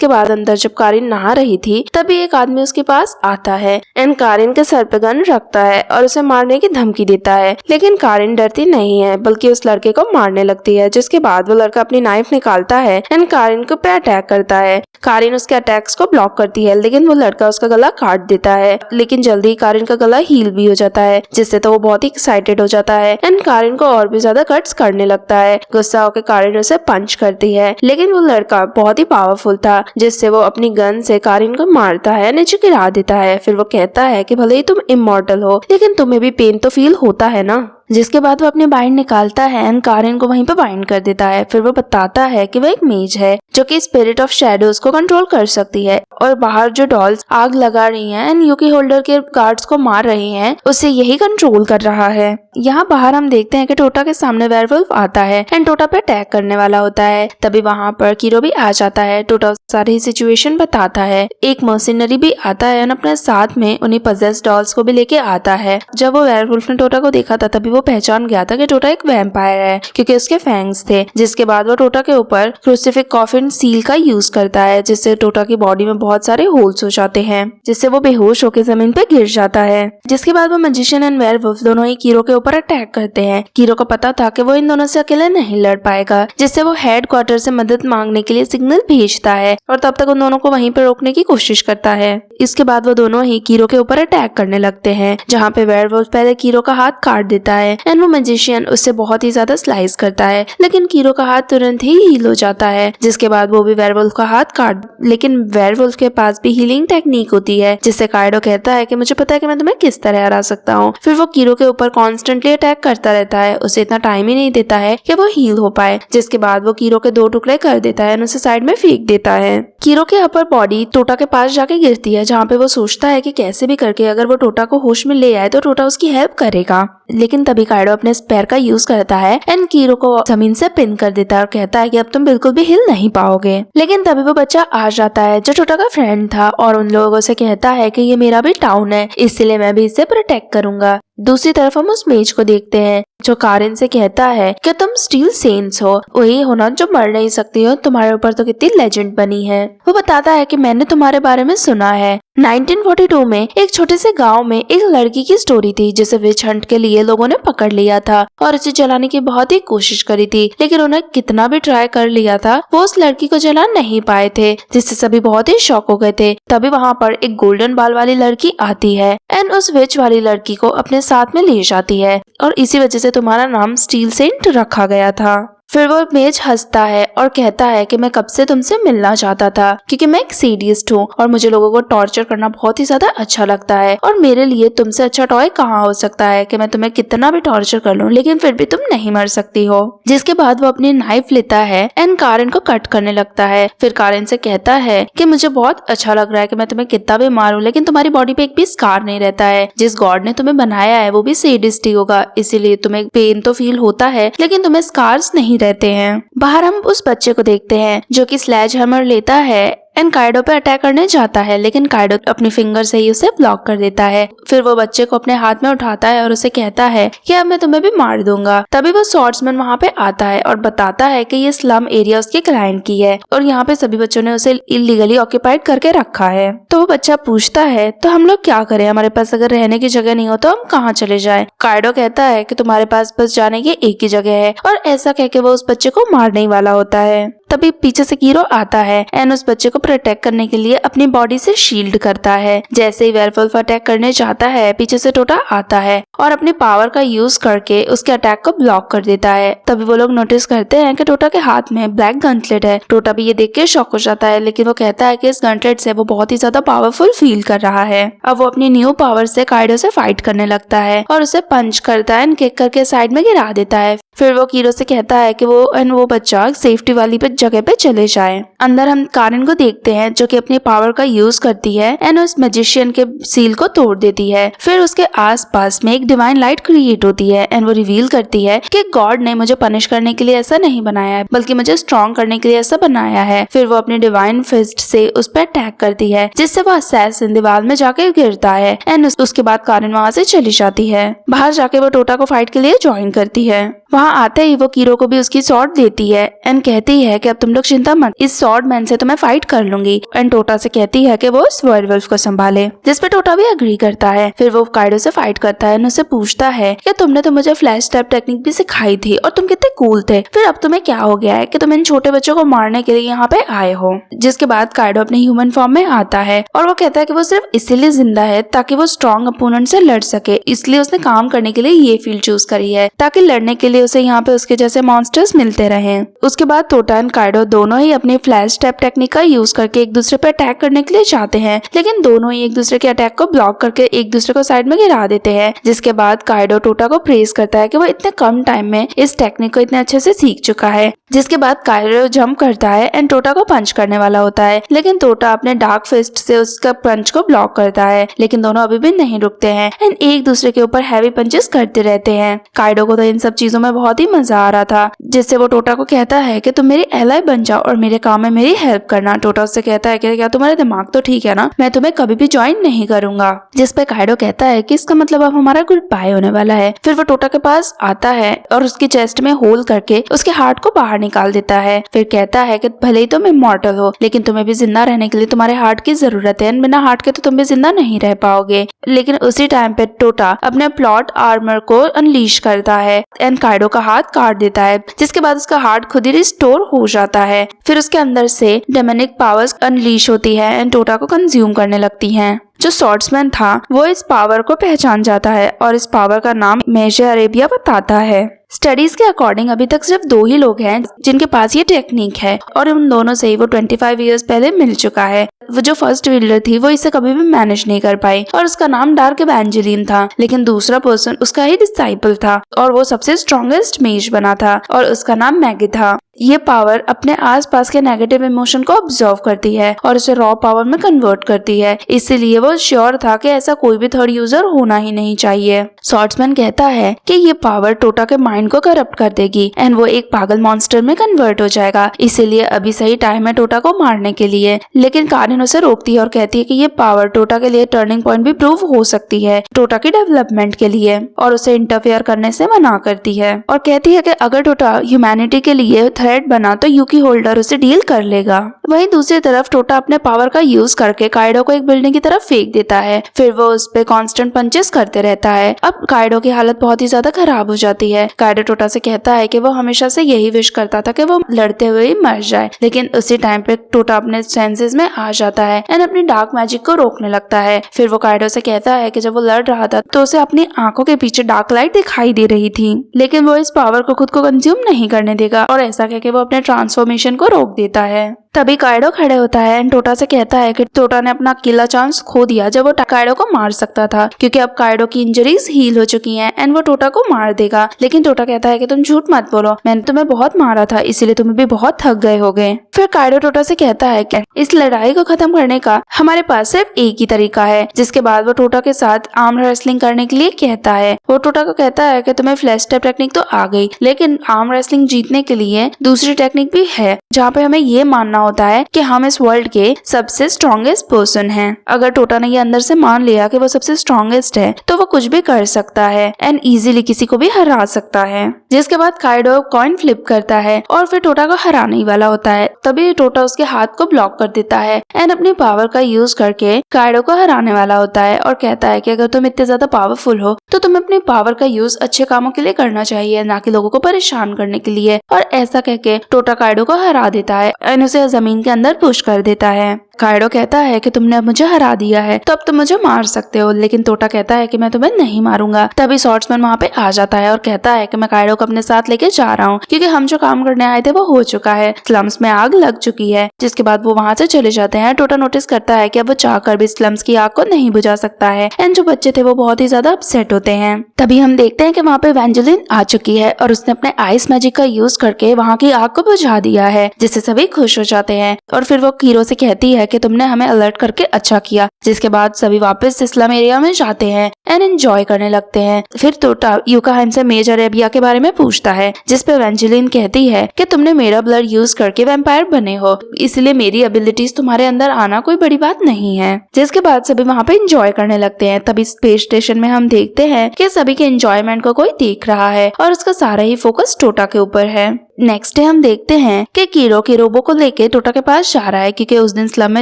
बाद अंदर जब कारिन नहा रही थी तभी एक आदमी उसके पास आता है एंड कारिन के सर पे गन रखता है और उसे मारने की धमकी देता है, लेकिन कारिन डरती नहीं है बल्कि उस लड़के को मारने लगती है। जिसके बाद वो लड़का अपनी नाइफ निकालता है एंड कारिन को पे अटैक करता है। कारिन उसके अटैक्स को ब्लॉक करती है लेकिन वो लड़का उसका गला काट देता है, लेकिन जल्दी कारिन का गला हील भी हो जाता है जिससे तो वो बहुत ही एक्साइटेड हो जाता है एंड कारिन को और भी ज्यादा कट्स करने लगता है। गुस्सा होकर कारिन उसे पंच करती है, लेकिन वो लड़का बहुत ही पावरफुल था जिससे वो अपनी गन से कारिन को मारता है, नीचे गिरा देता है। फिर वो कहता है कि भले ही तुम इमॉर्टल हो लेकिन तुम्हें भी पेन तो फील होता है ना। जिसके बाद वो अपनी बाइंड निकालता है एंड कारिन को वहीं पे बाइंड कर देता है। फिर वो बताता है कि वो एक मेज है जो कि स्पिरिट ऑफ शैडोज को कंट्रोल कर सकती है और बाहर जो डॉल्स आग लगा रही हैं एंड यूकी होल्डर के गार्ड्स को मार रही हैं उसे यही कंट्रोल कर रहा है। यहाँ बाहर हम देखते हैं कि टोटा के सामने वेयरवुल्फ आता है एंड टोटा पे अटैक करने वाला होता है। तभी वहाँ पर कीरो भी आ जाता है। टोटा सारी सिचुएशन बताता है। एक मर्सिनरी भी आता है और अपने साथ में उन्हीं पजेस्ड डॉल्स को भी लेके आता है। जब वो वेयरवुल्फ ने टोटा को देखा था तभी वो पहचान गया था कि टोटा एक वैम्पायर है क्योंकि उसके फैंग्स थे। जिसके बाद वो टोटा के ऊपर क्रूसिफिक कॉफिन सील का यूज करता है जिससे टोटा की बॉडी में बहुत सारे होल्स हो जाते हैं जिससे वो बेहोश होकर जमीन पे गिर जाता है। जिसके बाद वो मैजिशियन एंड वेयरवुल्फ दोनों ही कीरो के ऊपर अटैक करते हैं। कीरो को पता था कि वो इन दोनों से अकेले नहीं लड़ पाएगा, जिससे वो हेड क्वार्टर से मदद मांगने के लिए सिग्नल भेजता है और तब तक उन दोनों को वहीं पर रोकने की कोशिश करता है। इसके बाद वो दोनों ही कीरो के ऊपर अटैक करने लगते हैं जहाँ पे वेयरवुल्फ पहले कीरो का हाथ काट देता है एंड वो मैजिशियन उससे बहुत ही ज्यादा स्लाइस करता है, लेकिन कीरो का हाथ तुरंत ही हील हो जाता है। जिसके बाद वो भी वेयरवुल्फ का हाथ काट, लेकिन वेयरवुल्फ के पास भी हीलिंग टेक्निक होती है जिससे काइडो कहता है कि मुझे पता है कि मैं तुम्हें किस तरह हरा सकता हूँ। फिर वो कीरो के ऊपर कॉन्स्टेंटली अटैक करता रहता है, उसे इतना टाइम ही नहीं देता है कि वो हील हो पाए। जिसके बाद वो कीरो के 2 टुकड़े कर देता है और उसे साइड में फेंक देता है। कीरो की अपर बॉडी टोटा के पास जाके गिरती है जहाँ पे वो सोचता है कि कैसे भी करके अगर वो टोटा को होश में ले आए तो टोटा उसकी हेल्प करेगा, लेकिन तभी काइडो अपने स्पेयर का यूज करता है एंड कीरो को जमीन से पिन कर देता है और कहता है कि अब तुम बिल्कुल भी हिल नहीं पाओगे। लेकिन तभी वो बच्चा आ जाता है जो टोटा का फ्रेंड था और उन लोगों से कहता है कि ये मेरा भी टाउन है इसलिए मैं भी इसे प्रोटेक्ट करूंगा। दूसरी तरफ हम उस मेज को देखते हैं जो कारिन से कहता है कि तुम स्टील सेंट्स हो, वही हो ना जो मर नहीं सकती हो, तुम्हारे ऊपर तो कितनी लेजेंड बनी है। वो बताता है कि मैंने तुम्हारे बारे में सुना है। 1942 में एक छोटे से गांव में एक लड़की की स्टोरी थी जिसे विच हंट के लिए लोगों ने पकड़ लिया था और उसे जलाने की बहुत ही कोशिश करी थी, लेकिन उन्हें कितना भी ट्राई कर लिया था वो उस लड़की को जला नहीं पाए थे, जिससे सभी बहुत ही शॉक हो गए थे। तभी वहाँ पर एक गोल्डन बाल वाली लड़की आती है एंड उस विच वाली लड़की को अपने साथ में ले जाती है और इसी वजह से तुम्हारा नाम स्टील सेंट रखा गया था। फिर वो मेज हंसता है और कहता है कि मैं कब से तुमसे मिलना चाहता था क्योंकि मैं एक सैडिस्ट हूँ और मुझे लोगों को टॉर्चर करना बहुत ही ज्यादा अच्छा लगता है और मेरे लिए तुमसे अच्छा टॉय कहाँ हो सकता है कि मैं तुम्हें कितना भी टॉर्चर कर लूँ लेकिन फिर भी तुम नहीं मर सकती हो। जिसके बाद वो अपनी नाइफ लेता है एंड कारिन को कट करने लगता है। फिर कारिन से कहता है कि मुझे बहुत अच्छा लग रहा है कि मैं तुम्हें कितना भी मारूं लेकिन तुम्हारी बॉडी पे एक भी स्कार नहीं रहता है। जिस गॉड ने तुम्हें बनाया है वो भी सैडिस्ट ही होगा, इसीलिए तुम्हें पेन तो फील होता है लेकिन तुम्हें स्कार्स नहीं रहते हैं। बाहर हम उस बच्चे को देखते हैं जो कि स्लेज हैमर लेता है एंड काइडो पे अटैक करने जाता है, लेकिन काइडो अपनी फिंगर से ही उसे ब्लॉक कर देता है। फिर वो बच्चे को अपने हाथ में उठाता है और उसे कहता है कि अब मैं तुम्हें भी मार दूंगा। तभी वो स्वॉर्ड्समैन वहाँ पे आता है और बताता है कि ये स्लम एरिया उसके क्लाइंट की है और यहाँ पे सभी बच्चों ने उसे इलीगली ऑक्यूपाइड करके रखा है। तो वो बच्चा पूछता है तो हम लोग क्या करें, हमारे पास अगर रहने की जगह नहीं हो तो हम कहाँ चले जाएं? काइडो कहता है कि तुम्हारे पास बस जाने की एक ही जगह है और ऐसा कह के वो उस बच्चे को मारने ही वाला होता है। तभी पीछे से कीरो आता है एंड उस बच्चे को प्रोटेक्ट करने के लिए अपनी बॉडी से शील्ड करता है। जैसे ही वेयरवुल्फ अटैक करने जाता है पीछे से टोटा आता है और अपनी पावर का यूज करके उसके अटैक को ब्लॉक कर देता है। तभी वो लोग नोटिस करते हैं कि टोटा के हाथ में ब्लैक गनलेट है। टोटा भी ये देख के शॉक हो जाता है, लेकिन वो कहता है कि इस गनलेट से वो बहुत ही ज्यादा पावरफुल फील कर रहा है। अब वो अपनी न्यू पावर से काइडो से फाइट करने लगता है और उसे पंच करता है एंड किक करके साइड में गिरा देता है। फिर वो कीरो से कहता है कि वो बच्चा सेफ्टी वाली पे जगह पे चले जाए। अंदर हम कारिन को देखते हैं जो कि अपनी पावर का यूज करती है एंड उस मैजिशियन के सील को तोड़ देती है। फिर उसके आसपास में एक डिवाइन लाइट क्रिएट होती है एंड वो रिवील करती है कि गॉड ने मुझे पनिश करने के लिए ऐसा नहीं बनाया है बल्कि मुझे स्ट्रॉन्ग करने के लिए ऐसा बनाया है। फिर वो अपने डिवाइन फिस्ट से उस पर अटैक करती है जिससे वो असैसिन दीवार में जाके गिरता है एंड उसके बाद कारिन वहाँ से चली जाती है। बाहर जाके वो टोटा को फाइट के लिए ज्वाइन करती है। वहाँ आते ही वो कीरो को भी उसकी स्वॉर्ड देती है एंड कहती है कि अब तुम लोग चिंता मत, इस स्वॉर्ड मैन से तो मैं फाइट कर लूंगी। एंड टोटा से कहती है कि वो उस वेयरवुल्फ को संभाले, जिस पे टोटा भी एग्री करता है। फिर वो काइडो से फाइट करता है एंड उससे पूछता है कि तुमने तो मुझे फ्लैश स्टेप टेक्निक भी सिखाई थी और तुम कितने कूल थे, फिर अब तुम्हें क्या हो गया है कि तुम इन छोटे बच्चों को मारने के लिए यहाँ पे आए हो। जिसके बाद काइडो अपने ह्यूमन फॉर्म में आता है और वो कहता है कि वो सिर्फ इसीलिए जिंदा है ताकि वो स्ट्रॉन्ग अपोनेंट से लड़ सके, इसलिए उसने काम करने के लिए ये फील्ड चूज करी है ताकि लड़ने के लिए उसे यहाँ पे उसके जैसे मॉन्स्टर्स मिलते रहे। उसके बाद टोटा एंड काइडो दोनों ही अपनी फ्लैश स्टेप टेक्निक का यूज करके एक दूसरे पे अटैक करने के लिए जाते हैं, लेकिन दोनों ही एक दूसरे के अटैक को ब्लॉक करके एक दूसरे को साइड में गिरा देते हैं। जिसके बाद काइडो टोटा को प्रेज करता है कि वो इतने कम टाइम में इस टेक्निक को इतने अच्छे से सीख चुका है। जिसके बाद काइडो जंप करता है एंड टोटा को पंच करने वाला होता है, लेकिन टोटा अपने डार्क फिस्ट से उसका पंच को ब्लॉक करता है, लेकिन दोनों अभी भी नहीं रुकते हैं एंड एक दूसरे के ऊपर हैवी पंचेस करते रहते हैं। काइडो को तो इन सब चीजों में बहुत ही मजा आ रहा था, जिससे वो टोटा को कहता है कि तुम मेरी एलाई बन जाओ और मेरे काम में मेरी हेल्प करना। टोटा उससे कहता है कि क्या तुम्हारा दिमाग तो ठीक है ना, मैं तुम्हें कभी भी ज्वाइन नहीं करूंगा। जिस पे काइडो कहता है कि इसका मतलब अब हमारा गुड बाय होने वाला है। फिर वो टोटा के पास आता है और उसकी चेस्ट में होल करके उसके हार्ट को बाहर निकाल देता है। फिर कहता है कि भले ही तुम इमॉर्टल हो लेकिन तुम्हें भी जिंदा रहने के लिए तुम्हारे हार्ट की जरूरत है, बिना हार्ट के तो तुम भी जिंदा नहीं रह पाओगे। लेकिन उसी टाइम पे टोटा अपने प्लॉट आर्मर को अनलीश करता है एंड काइडो का हाथ काट देता है, जिसके बाद उसका हार्ट खुद ही रिस्टोर हो जाता है। फिर उसके अंदर से डेमोनिक पावर्स अनलीश होती है एंड टोटा को कंज्यूम करने लगती हैं। जो स्वॉर्ड्समैन था वो इस पावर को पहचान जाता है और इस पावर का नाम मेजे अरेबिया बताता है। स्टडीज के अकॉर्डिंग अभी तक सिर्फ 2 ही लोग हैं जिनके पास ये टेक्निक है और उन दोनों से ही वो 25 इयर्स पहले मिल चुका है। वो जो फर्स्ट विल्डर थी वो इसे कभी भी मैनेज नहीं कर पाई और उसका नाम डार्क एवेंजेलिन था, लेकिन दूसरा पर्सन उसका ही डिसाइपल था और वो सबसे स्ट्रॉन्गेस्ट मेज बना था और उसका नाम मैगी था। ये पावर अपने आसपास के नेगेटिव इमोशन को ऑब्जर्व करती है और उसे रॉ पावर में कन्वर्ट करती है, इसीलिए वो श्योर था कि ऐसा कोई भी थर्ड यूजर होना ही नहीं चाहिए। स्वॉर्ड्समैन कहता है कि ये पावर टोटा के माइंड को करप्ट कर देगी एंड वो एक पागल मॉन्स्टर में कन्वर्ट हो जाएगा, इसीलिए अभी सही टाइम है टोटा को मारने के लिए। लेकिन कारिन उसे रोकती है और कहती है कि ये पावर टोटा के लिए टर्निंग पॉइंट भी प्रूव हो सकती है टोटा की डेवलपमेंट के लिए, और उसे इंटरफेयर करने से मना करती है और कहती है कि अगर टोटा ह्यूमैनिटी के लिए थ्रेट बना तो यूकी होल्डर उसे डील कर लेगा। वहीं दूसरी तरफ टोटा अपने पावर का यूज करके काइडो को एक बिल्डिंग की तरफ फेंक देता है। फिर वो उस पे कांस्टेंट पंचेस करते रहता है। अब काइडो की हालत बहुत ही ज्यादा खराब हो जाती है। काइडो टोटा से कहता है कि वो हमेशा से यही विश करता था कि वो लड़ते हुए ही मर जाए, लेकिन उसी टाइम पे टोटा अपने सेंसेस में आ जाता है एंड अपनी डार्क मैजिक को रोकने लगता है। फिर वो काइडो से कहता है कि जब वो लड़ रहा था तो उसे अपनी आंखों के पीछे डार्क लाइट दिखाई दे रही थी, लेकिन वो इस पावर को खुद को कंज्यूम नहीं करने देगा और ऐसा कहकर वो अपने ट्रांसफॉर्मेशन को रोक देता है। तभी काइडो खड़े होता है एंड टोटा से कहता है कि टोटा ने अपना अकेला चांस खो दिया जब वो काइडो को मार सकता था, क्योंकि अब काइडो की इंजरीज हील हो चुकी हैं एंड वो टोटा को मार देगा। लेकिन टोटा कहता है कि तुम झूठ मत बोलो, मैंने तुम्हें बहुत मारा था इसीलिए तुम भी बहुत थक गए होगे। फिर काइडो टोटा से कहता है कि इस लड़ाई को खत्म करने का हमारे पास सिर्फ एक ही तरीका है। जिसके बाद वो टोटा के साथ आर्म रेसलिंग करने के लिए कहता है। वो टोटा को कहता है कि तुम्हें फ्लैश स्टेप टेक्निक तो आ गई, लेकिन आर्म रेसलिंग जीतने के लिए दूसरी टेक्निक भी है जहाँ पे हमें ये मानना होता है कि हम इस वर्ल्ड के सबसे स्ट्रॉन्गेस्ट पर्सन हैं। अगर टोटा ने ये अंदर से मान लिया कि वो सबसे स्ट्रॉन्गेस्ट है तो वो कुछ भी कर सकता है एंड इजीली किसी को भी हरा सकता है। जिसके बाद काइडो कॉइन फ्लिप करता है और फिर टोटा को हराने ही वाला होता है, तभी टोटा उसके हाथ को ब्लॉक कर देता है एंड अपनी पावर का यूज करके काइडो को हराने वाला होता है और कहता है कि अगर तुम इतने ज्यादा पावरफुल हो तो तुम्हें अपनी पावर का यूज अच्छे कामों के लिए करना चाहिए, ना कि लोगों को परेशान करने के लिए। और ऐसा कहके टोटा काइडो को हरा देता है एंड उसे जमीन के अंदर पुश कर देता है। कायरो कहता है कि तुमने अब मुझे हरा दिया है तो अब तुम मुझे मार सकते हो, लेकिन टोटा कहता है कि मैं तुम्हें नहीं मारूंगा। तभी स्वॉर्ड्समैन वहाँ पे आ जाता है और कहता है कि मैं कायरो को अपने साथ लेके जा रहा हूँ क्योंकि हम जो काम करने आए थे वो हो चुका है, स्लम्स में आग लग चुकी है। जिसके बाद वो वहाँ से चले जाते हैं। टोटा नोटिस करता है कि अब वो चाहकर भी स्लम्स की आग को नहीं बुझा सकता है एंड जो बच्चे थे वो बहुत ही ज्यादा अपसेट होते हैं। तभी हम देखते हैं कि वहाँ पे एवेंजेलिन आ चुकी है और उसने अपने आइस मैजिक का यूज करके वहाँ की आग को बुझा दिया है, जिससे सभी खुश हो जाते हैं। और फिर वो कीरो से कहती है कि तुमने हमें अलर्ट करके अच्छा किया। जिसके बाद सभी वापस स्लम एरिया में जाते हैं एंड एंजॉय करने लगते हैं। फिर टोटा यूकाहाइम से मेजर अरेबिया के बारे में पूछता है, जिसपे एवेंजेलिन कहती है कि तुमने मेरा ब्लड यूज करके वैम्पायर बने हो, इसलिए मेरी एबिलिटीज तुम्हारे अंदर आना कोई बड़ी बात नहीं है। जिसके बाद सभी वहाँ पे एंजॉय करने लगते हैं। तभी स्पेस स्टेशन में हम देखते हैं कि सभी के एंजॉयमेंट को कोई देख रहा है और उसका सारा ही फोकस टोटा के ऊपर है। नेक्स्ट डे हम देखते हैं कि कीरो किरोबो को लेके टोटा के पास जा रहा है क्योंकि उस दिन स्लम में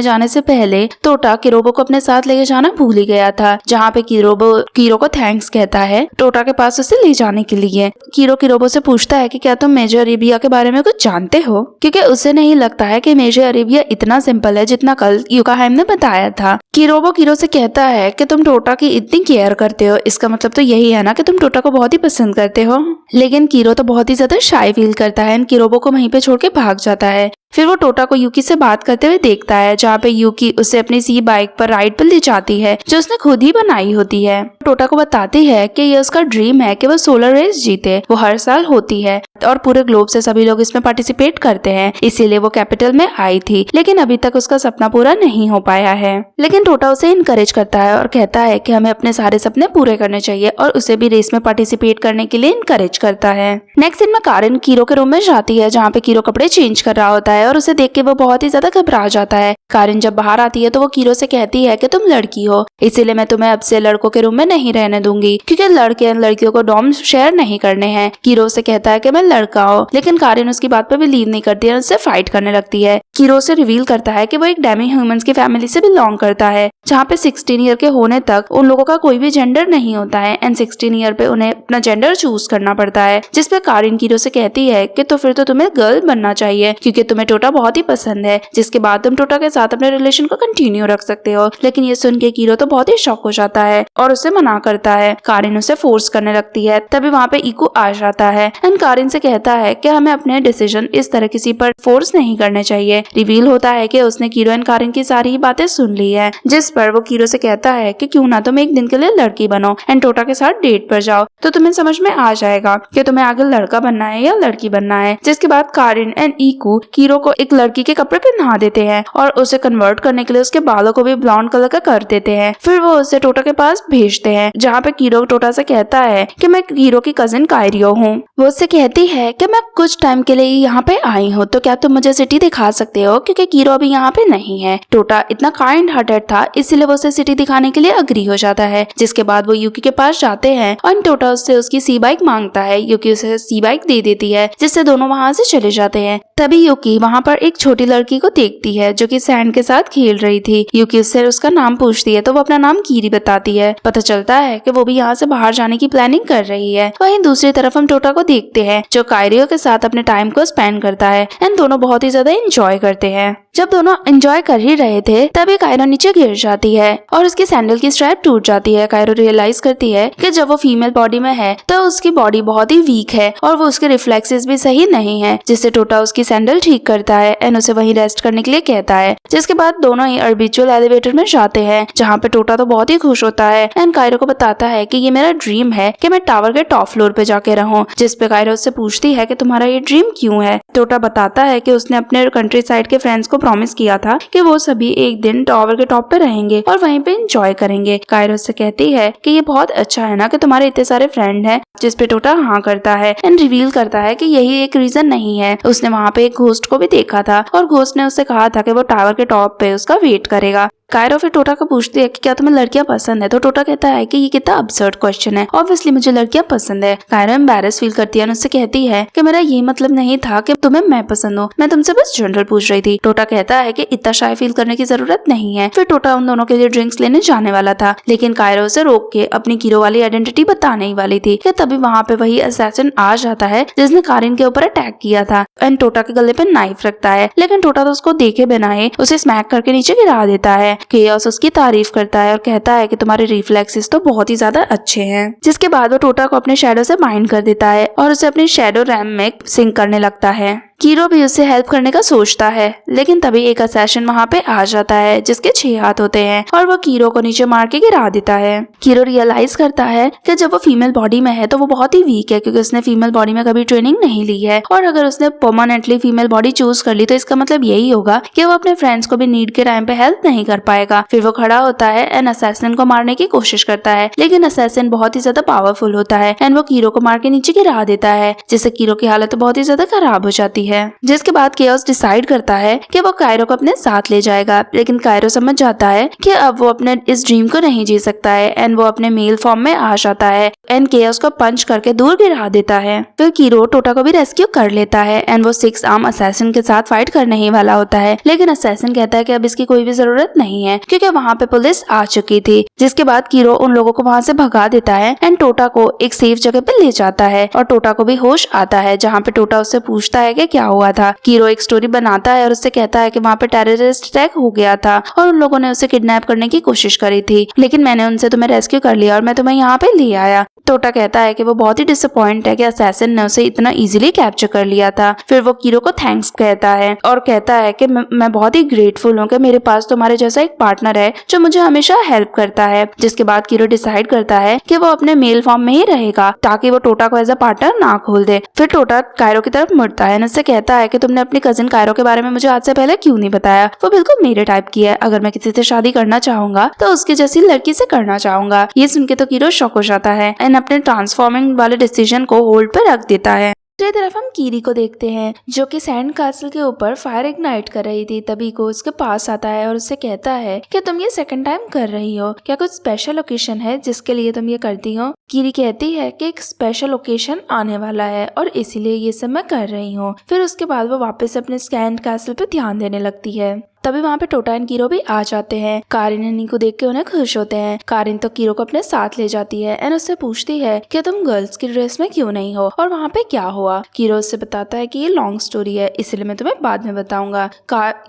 जाने से पहले टोटा किरोबो को अपने साथ लेके जाना भूल ही गया था, जहाँ पे किरोबो कीरो को थैंक्स कहता है टोटा के पास उसे ले जाने के लिए। कीरो किरोबो से पूछता है कि क्या तुम मेजर अरेबिया के बारे में कुछ जानते हो, क्योंकि उसे नहीं लगता है कि मेजर अरेबिया इतना सिंपल है जितना कल यूकाहाइम ने बताया था। किरोबो कीरो से कहता है कि तुम टोटा की इतनी केयर करते हो, इसका मतलब तो यही है ना कि तुम टोटा को बहुत ही पसंद करते हो। लेकिन कीरो तो बहुत ही ज्यादा शाय फील करता है एंड किरोबो को वहीं पे छोड़ के भाग जाता है। फिर वो टोटा को यूकी से बात करते हुए देखता है, जहाँ पे यूकी उसे अपनी सी बाइक पर राइड पर ले जाती है जो उसने खुद ही बनाई होती है। टोटा को बताती है कि ये उसका ड्रीम है कि वो सोलर रेस जीते, वो हर साल होती है और पूरे ग्लोब से सभी लोग इसमें पार्टिसिपेट करते हैं, इसीलिए वो कैपिटल में आई थी, लेकिन अभी तक उसका सपना पूरा नहीं हो पाया है। लेकिन टोटा उसे इनकरेज करता है और कहता है कि हमें अपने सारे सपने पूरे करने चाहिए और उसे भी रेस में पार्टिसिपेट करने के लिए इनकरेज करता है। नेक्स्ट दिन में कारिन कीरो के रूम में जाती है, जहाँ पे कीरो कपड़े चेंज कर रहा होता है और उसे देख के वो बहुत ही ज्यादा घबरा जाता है। कारिन जब बाहर आती है तो वो कीरो से कहती है कि तुम लड़की हो, इसीलिए मैं तुम्हें अब से लड़कों के रूम में नहीं रहने दूंगी, क्योंकि लड़के और लड़कियों को डॉर्म शेयर नहीं करने हैं। कीरो से कहता है कि मैं लड़का हूँ, लेकिन कारिन उसकी बात पर बिलीव नहीं करती है, उससे फाइट करने लगती है। कीरो से रिवील करता है कि वो एक डेमी ह्यूमंस की फैमिली से बिलोंग करता है, जहाँ पे 16 ईयर के होने तक उन लोगों का कोई भी जेंडर नहीं होता है एंड 16 ईयर पे उन्हें अपना जेंडर चूज करना पड़ता है। जिसपे कारिन कीरो से कहती है कि तो फिर तो तुम्हें गर्ल बनना चाहिए क्योंकि तुम्हें टोटा बहुत ही पसंद है, जिसके बाद तुम टोटा के साथ अपने रिलेशन को कंटिन्यू रख सकते हो। लेकिन ये सुन के कीरो तो बहुत ही शॉक हो जाता है और उसे मना करता है। कारिन उसे फोर्स करने लगती है। तभी वहाँ पे इकू आ जाता है एंड कारिन से कहता है कि हमें अपने डिसीजन इस तरह किसी पर फोर्स नहीं करने चाहिए। रिवील होता है कि उसने कीरो एंड कारिन की सारी ही बातें सुन ली है, जिस पर वो कीरो से कहता है कि क्यों ना तुम एक दिन के लिए लड़की बनो एंड टोटा के साथ डेट पर जाओ, तो तुम्हें समझ में आ जाएगा कि तुम्हें आगे लड़का बनना है या लड़की बनना है। जिसके बाद कारिन एंड इकू कीरो को एक लड़की के कपड़े पहना देते हैं और उसे कन्वर्ट करने के लिए उसके बालों को भी ब्लॉन्ड कलर का कर देते हैं। फिर वो उसे टोटा के पास भेजते हैं, जहाँ पे कीरो टोटा से कहता है कि मैं कीरो की कजिन कायरियो हूँ। वो उससे कहती है कि मैं कुछ टाइम के लिए यहाँ पे आई हूँ, तो क्या तुम मुझे सिटी दिखा सकते हो, क्योंकि कीरो अभी यहाँ पे नहीं है। टोटा इतना काइंड हार्टेड था, इसलिए वो उसे सिटी दिखाने के लिए अग्री हो जाता है। जिसके बाद वो यूकी के पास जाते हैं और टोटा उससे उसकी सी बाइक मांगता है। यूकी उसे सी बाइक दे देती है, जिससे दोनों वहाँ से चले जाते हैं। तभी यूकी वहाँ पर एक छोटी लड़की को देखती है जो कि सैंड के साथ खेल रही थी। यूकी उससे उसका नाम पूछती है तो वो अपना नाम कीरी बताती है। पता चलता है कि वो भी यहाँ से बाहर जाने की प्लानिंग कर रही है। वहीं दूसरी तरफ हम टोटा को देखते हैं जो कायरियो के साथ अपने टाइम को स्पेंड करता है एंड दोनों बहुत ही ज्यादा एंजॉय करते हैं। जब दोनों एंजॉय कर ही रहे थे तभी कायरो नीचे गिर जाती है और उसकी सैंडल की स्ट्रैप टूट जाती है। कायरो रियलाइज करती है कि जब वो फीमेल बॉडी में है तो उसकी बॉडी बहुत ही वीक है और वो उसके रिफ्लेक्सेस भी सही नहीं है, जिससे टोटा उसकी सैंडल ठीक करता है एंड उसे वहीं रेस्ट करने के लिए कहता है। जिसके बाद दोनों ही अर्बिचुअल एलिवेटर में जाते हैं, जहाँ पे टोटा तो बहुत ही खुश होता है एंड कायरो को बताता है कि ये मेरा ड्रीम है कि मैं टावर के टॉप फ्लोर पे जाके रहूं। जिसपे कायरो उससे पूछती है कि तुम्हारा ये ड्रीम क्यों है। टोटा बताता है कि उसने अपने कंट्री साइड के फ्रेंड्स को प्रॉमिस किया था कि वो सभी एक दिन टावर के टॉप पे रहेंगे और वहीं पे एंजॉय करेंगे। कायरो उससे कहती है कि ये बहुत अच्छा है ना कि तुम्हारे इतने सारे फ्रेंड हैं, जिसपे टोटा हाँ करता है एंड रिवील करता है कि यही एक रीजन नहीं है। उसने वहाँ पे एक घोस्ट को भी देखा था और घोस्ट ने उससे कहा था कि वो टावर के टॉप पे उसका वेट करेगा। कायरो फिर टोटा को पूछती है कि क्या तुम्हें लड़कियां पसंद है, तो टोटा कहता है कि ये कितना अब्सर्ड क्वेश्चन है, ऑब्वियसली मुझे लड़कियां पसंद है। कायरो एम्बैरेस फील करती है और उससे कहती है कि मेरा ये मतलब नहीं था कि तुम्हें मैं पसंद हूँ, मैं तुमसे बस जनरल पूछ रही थी। टोटा कहता है कि इतना शाय फील करने की जरूरत नहीं है। फिर टोटा उन दोनों के लिए ड्रिंक्स लेने जाने वाला था, लेकिन कायरो उसे रोक के अपनी कीरो वाली आइडेंटिटी बताने ही वाली थी कि तभी वहाँ पे वही असैसिन आ जाता है जिसने कारिन के ऊपर अटैक किया था एंड टोटा के गले पे नाइफ तारीफ रखता है, लेकिन टोटा तो उसको देखे बिना ही उसे स्मैक करके नीचे गिरा देता है। केओस उसकी तारीफ करता है और कहता है कि तुम्हारे रिफ्लेक्सेस तो बहुत ही ज्यादा अच्छे हैं। जिसके बाद वो टोटा को अपने शैडो से बाइंड कर देता है और उसे अपनी शैडो रैम में सिंक करने लगता है। कीरो भी उससे हेल्प करने का सोचता है, लेकिन तभी एक असैसिन वहाँ पे आ जाता है जिसके 6 हाथ होते हैं और वो कीरो को नीचे मार के गिरा देता है। कीरो रियलाइज करता है कि जब वो फीमेल बॉडी में है तो वो बहुत ही वीक है, क्योंकि उसने फीमेल बॉडी में कभी ट्रेनिंग नहीं ली है, और अगर उसने परमानेंटली फीमेल बॉडी चूज कर ली तो इसका मतलब यही होगा कि वो अपने फ्रेंड्स को भी नीड के टाइम पे हेल्प नहीं कर पाएगा। फिर वो खड़ा होता है एंड असैसिन को मारने की कोशिश करता है, लेकिन असैसिन बहुत ही ज्यादा पावरफुल होता है एंड वो कीरो को मार के नीचे गिरा देता है, जिससे कीरो की हालत बहुत ही ज्यादा खराब हो जाती है। जिसके बाद केओस डिसाइड करता है कि वो कायरो को अपने साथ ले जाएगा, लेकिन कायरो समझ जाता है कि अब वो अपने इस ड्रीम को नहीं जी सकता है एंड वो अपने मेल फॉर्म में आ जाता है एंड केओस को पंच करके दूर गिरा देता है। फिर कीरो टोटा को भी रेस्क्यू कर लेता है एंड वो 6 आर्म असैसिन के साथ फाइट करने ही वाला होता है, लेकिन असैसिन कहता है कि अब इसकी कोई भी जरूरत नहीं है क्योंकि वहाँ पे पुलिस आ चुकी थी। जिसके बाद कीरो उन लोगों को वहाँ से भगा देता है एंड टोटा को एक सेफ जगह पे ले जाता है और टोटा को भी होश आता है, जहाँ पे टोटा उससे पूछता है कि क्या हुआ था। कीरो एक स्टोरी बनाता है और उससे कहता है कि वहाँ पे टेररिस्ट अटैक हो गया था और उन लोगों ने उसे किडनैप करने की कोशिश करी थी, लेकिन मैंने उनसे तुम्हें रेस्क्यू कर लिया और मैं तुम्हें यहाँ पे ले आया। टोटा कहता है कि वो बहुत ही डिसअपॉइंट है कि असैसिन ने उसे इतना इजीली कैप्चर कर लिया था। फिर वो कीरो को थैंक्स कहता है और कहता है कि मैं बहुत ही ग्रेटफुल हूँ कि मेरे पास तुम्हारे जैसा एक पार्टनर है जो मुझे हमेशा हेल्प करता है। जिसके बाद कीरो डिसाइड करता है कि वो अपने मेल फॉर्म में ही रहेगा ताकि वो टोटा को एज अ पार्टनर ना खोल दे। फिर टोटा कायरो की तरफ मुड़ता है, उससे कहता है कि तुमने अपनी कजिन कायरो के बारे में मुझे आज से पहले क्यों नहीं बताया। वो बिल्कुल मेरे टाइप की है, अगर मैं किसी से शादी करना चाहूंगा तो उसके जैसी लड़की से करना चाहूंगा। ये सुन के तो कीरो शॉक हो जाता है एंड अपने ट्रांसफॉर्मिंग वाले डिसीजन को होल्ड पर रख देता है। दूसरी तरफ हम कीरी को देखते हैं जो कि सैंड कासल के ऊपर फायर इग्नाइट कर रही थी। तभी को उसके पास आता है और उससे कहता है कि तुम ये सेकंड टाइम कर रही हो, क्या कुछ स्पेशल ओकेशन है जिसके लिए तुम ये करती हो। कीरी कहती है कि एक स्पेशल ओकेशन आने वाला है और इसीलिए ये सब मैं कर रही हूँ। फिर उसके बाद वो वापस अपने सैंड कासल पे ध्यान देने लगती है। तभी वहाँ पे टोटा एंड कीरो भी आ जाते हैं। कारिन एंड नीको देख के उन्हें खुश होते हैं। कारिन तो कीरो को अपने साथ ले जाती है एंड उससे पूछती है कि तुम गर्ल्स की ड्रेस में क्यों नहीं हो और वहाँ पे क्या हुआ। कीरो उससे बताता है कि ये लॉन्ग स्टोरी है, इसलिए मैं तुम्हें बाद में बताऊंगा।